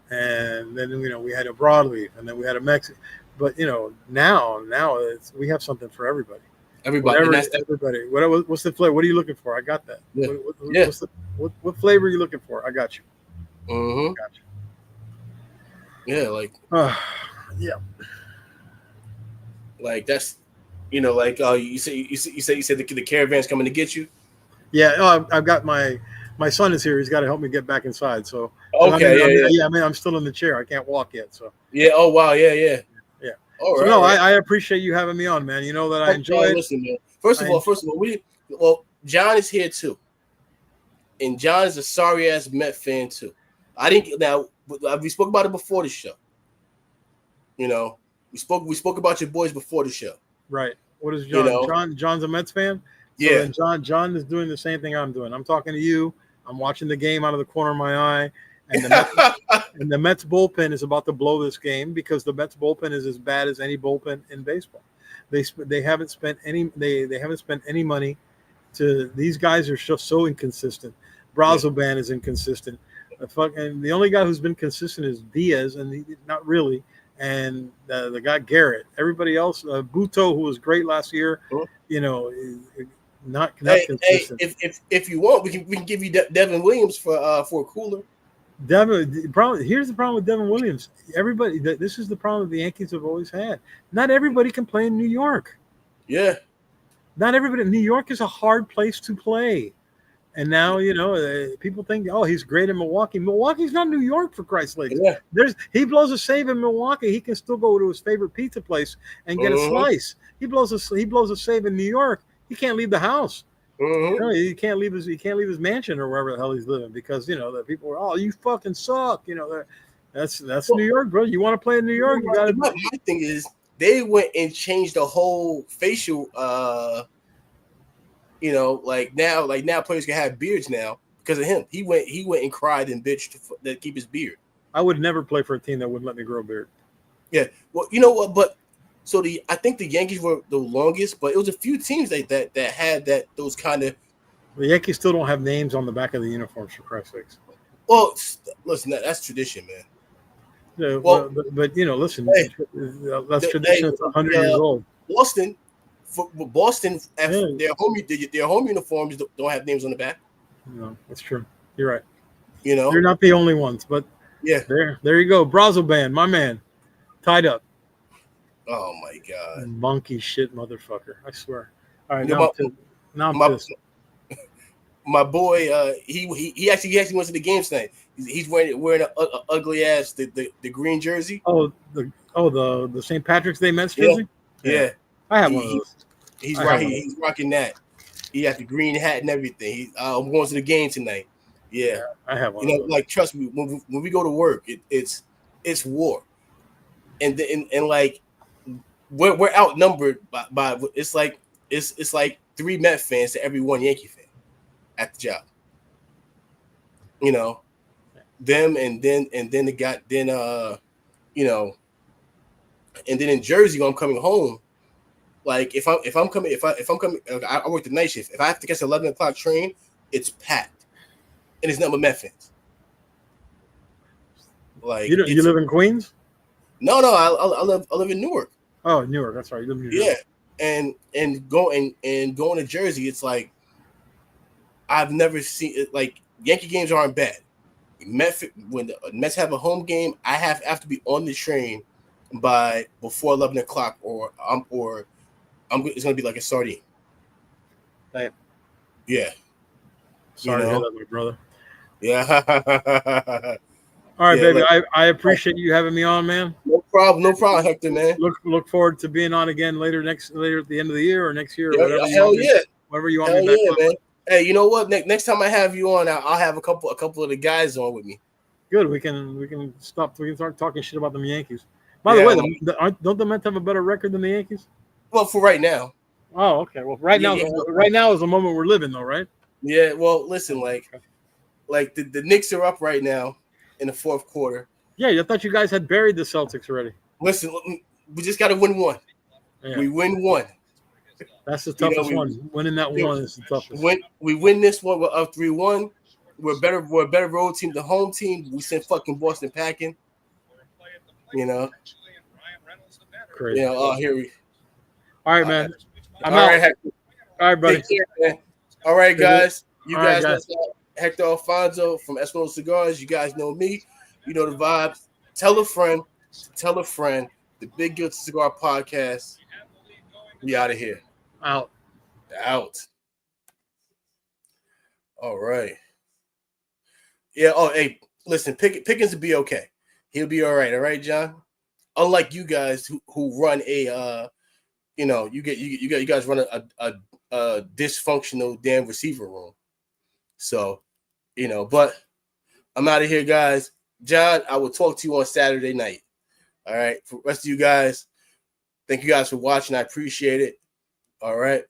and then we had a broadleaf, and then we had a Mexican. But now we have something for everybody. everybody, and Whatever that's that. everybody. What's the flavor? What are you looking for? I got that. Yeah, yeah, What flavor are you looking for? I got you. mm-hmm, Got you. yeah, like Yeah. that's like you said the caravan's coming to get you. Yeah. Oh, I've got my My son is here. He's got to help me get back inside. So, Okay, I mean, I'm still in the chair. I can't walk yet. So, yeah. Oh wow, yeah. yeah. All So right, no, all right. I appreciate you having me on, man. You know that I enjoy it. Listen, man. First of all, John is here too, and John is a sorry ass Met fan too. I didn't now. We spoke about it before the show. You know, we spoke about your boys before the show. Right. What is You John? know, John's a Mets fan. So yeah. then John is doing the same thing I'm doing. I'm talking to you. I'm watching the game out of the corner of my eye, and the Mets bullpen is about to blow this game because the Mets bullpen is as bad as any bullpen in baseball. They haven't spent they haven't spent any money to these guys are just so inconsistent. Brazoban is inconsistent. The only guy who's been consistent is Diaz, and not really. And the guy Garrett. Everybody else, Buto, who was great last year, you know, not consistent. If you want, we can give you Devin Williams for a cooler. Here's the problem with Devin Williams. This is the problem the Yankees have always had. Not everybody can play in New York. Yeah. Not everybody. New York is a hard place to play. And now, people think, oh, he's great in Milwaukee. Milwaukee's not New York, for Christ's sake. Yeah. He blows a save in Milwaukee. He can still go to his favorite pizza place and get a slice. He blows a save in New York. He can't leave the house. He can't leave his mansion or wherever the hell he's living because the people are, oh, you fucking suck. That's New York, bro. You want to play in New York? You got to. My thing is they went and changed the whole facial. Like now players can have beards now because of him. He went and cried and bitched to keep his beard. I would never play for a team that wouldn't let me grow a beard. Yeah, well, you know what? But I think the Yankees were the longest, but it was a few teams that had those kind of. The Yankees still don't have names on the back of the uniforms, for Christ's sakes. Well, listen, that's tradition, man. Yeah, but listen, that's tradition. It's 100 years old. Boston, their home uniforms don't have names on the back. No, that's true. You're right. They're not the only ones, but yeah, there you go. Brazoban, my man, tied up. Oh my god, monkey shit, motherfucker! I swear. All right, now I'm pissed. My boy, he actually went to the game tonight. He's wearing an ugly ass the green jersey. The St. Patrick's Day Mets jersey. Yeah. I have one of those. He's rocking that. He got the green hat and everything. I'm going to the game tonight. Yeah, I have one. Like trust me, when we go to work, it's war, and like we're outnumbered by it's like 3 Met fans to every 1 Yankee fan at the job. Them and then in Jersey when I'm coming home. Like if I'm coming, I work the night shift. If I have to catch an 11 o'clock train, it's packed, and it's nothing but Met fans. Like you live in Queens? No, I live in Newark. Oh, Newark. That's right. You live in Newark. Yeah, and going to Jersey, it's like I've never seen it. Like Yankee games aren't bad. When the Mets have a home game, I have to be on the train by before 11 o'clock, or it's gonna be like a sardine. Damn. Yeah. Sorry to hear that, my brother. Yeah. All right, baby. I appreciate you having me on, man. No problem, Hector, man. Look forward to being on again later at the end of the year or next year or whatever. Whatever you want me back on. Man. Hey, you know what? Next time I have you on, I'll have a couple of the guys on with me. Good. We can start talking shit about them Yankees. By the way, don't the Mets have a better record than the Yankees? Well, for right now. Oh, okay. Well, right now is the moment we're living, though, right? Yeah. Well, listen, like the Knicks are up right now in the fourth quarter. Yeah, I thought you guys had buried the Celtics already. Listen, we just got to win one. Yeah. We win one. That's the toughest one. Winning that one is the toughest. When we win this one, we're up 3-1. We're a better road team. The home team, we sent fucking Boston packing. Crazy. Here we. All right, man. I'm out. Hector. All right, buddy. Take care, man. All right, guys. You guys know Hector Alfonso from Espinosa Cigars. You guys know me. You know the vibes. Tell a friend. The Big Guilty Cigar Podcast. We out of here. Out. All right. Yeah. Oh, hey, listen, Pickens will be okay. He'll be all right, John. Unlike you guys who run a you guys run a dysfunctional damn receiver room. So, but I'm out of here, guys. John, I will talk to you on Saturday night. All right. For the rest of you guys, thank you guys for watching. I appreciate it. All right.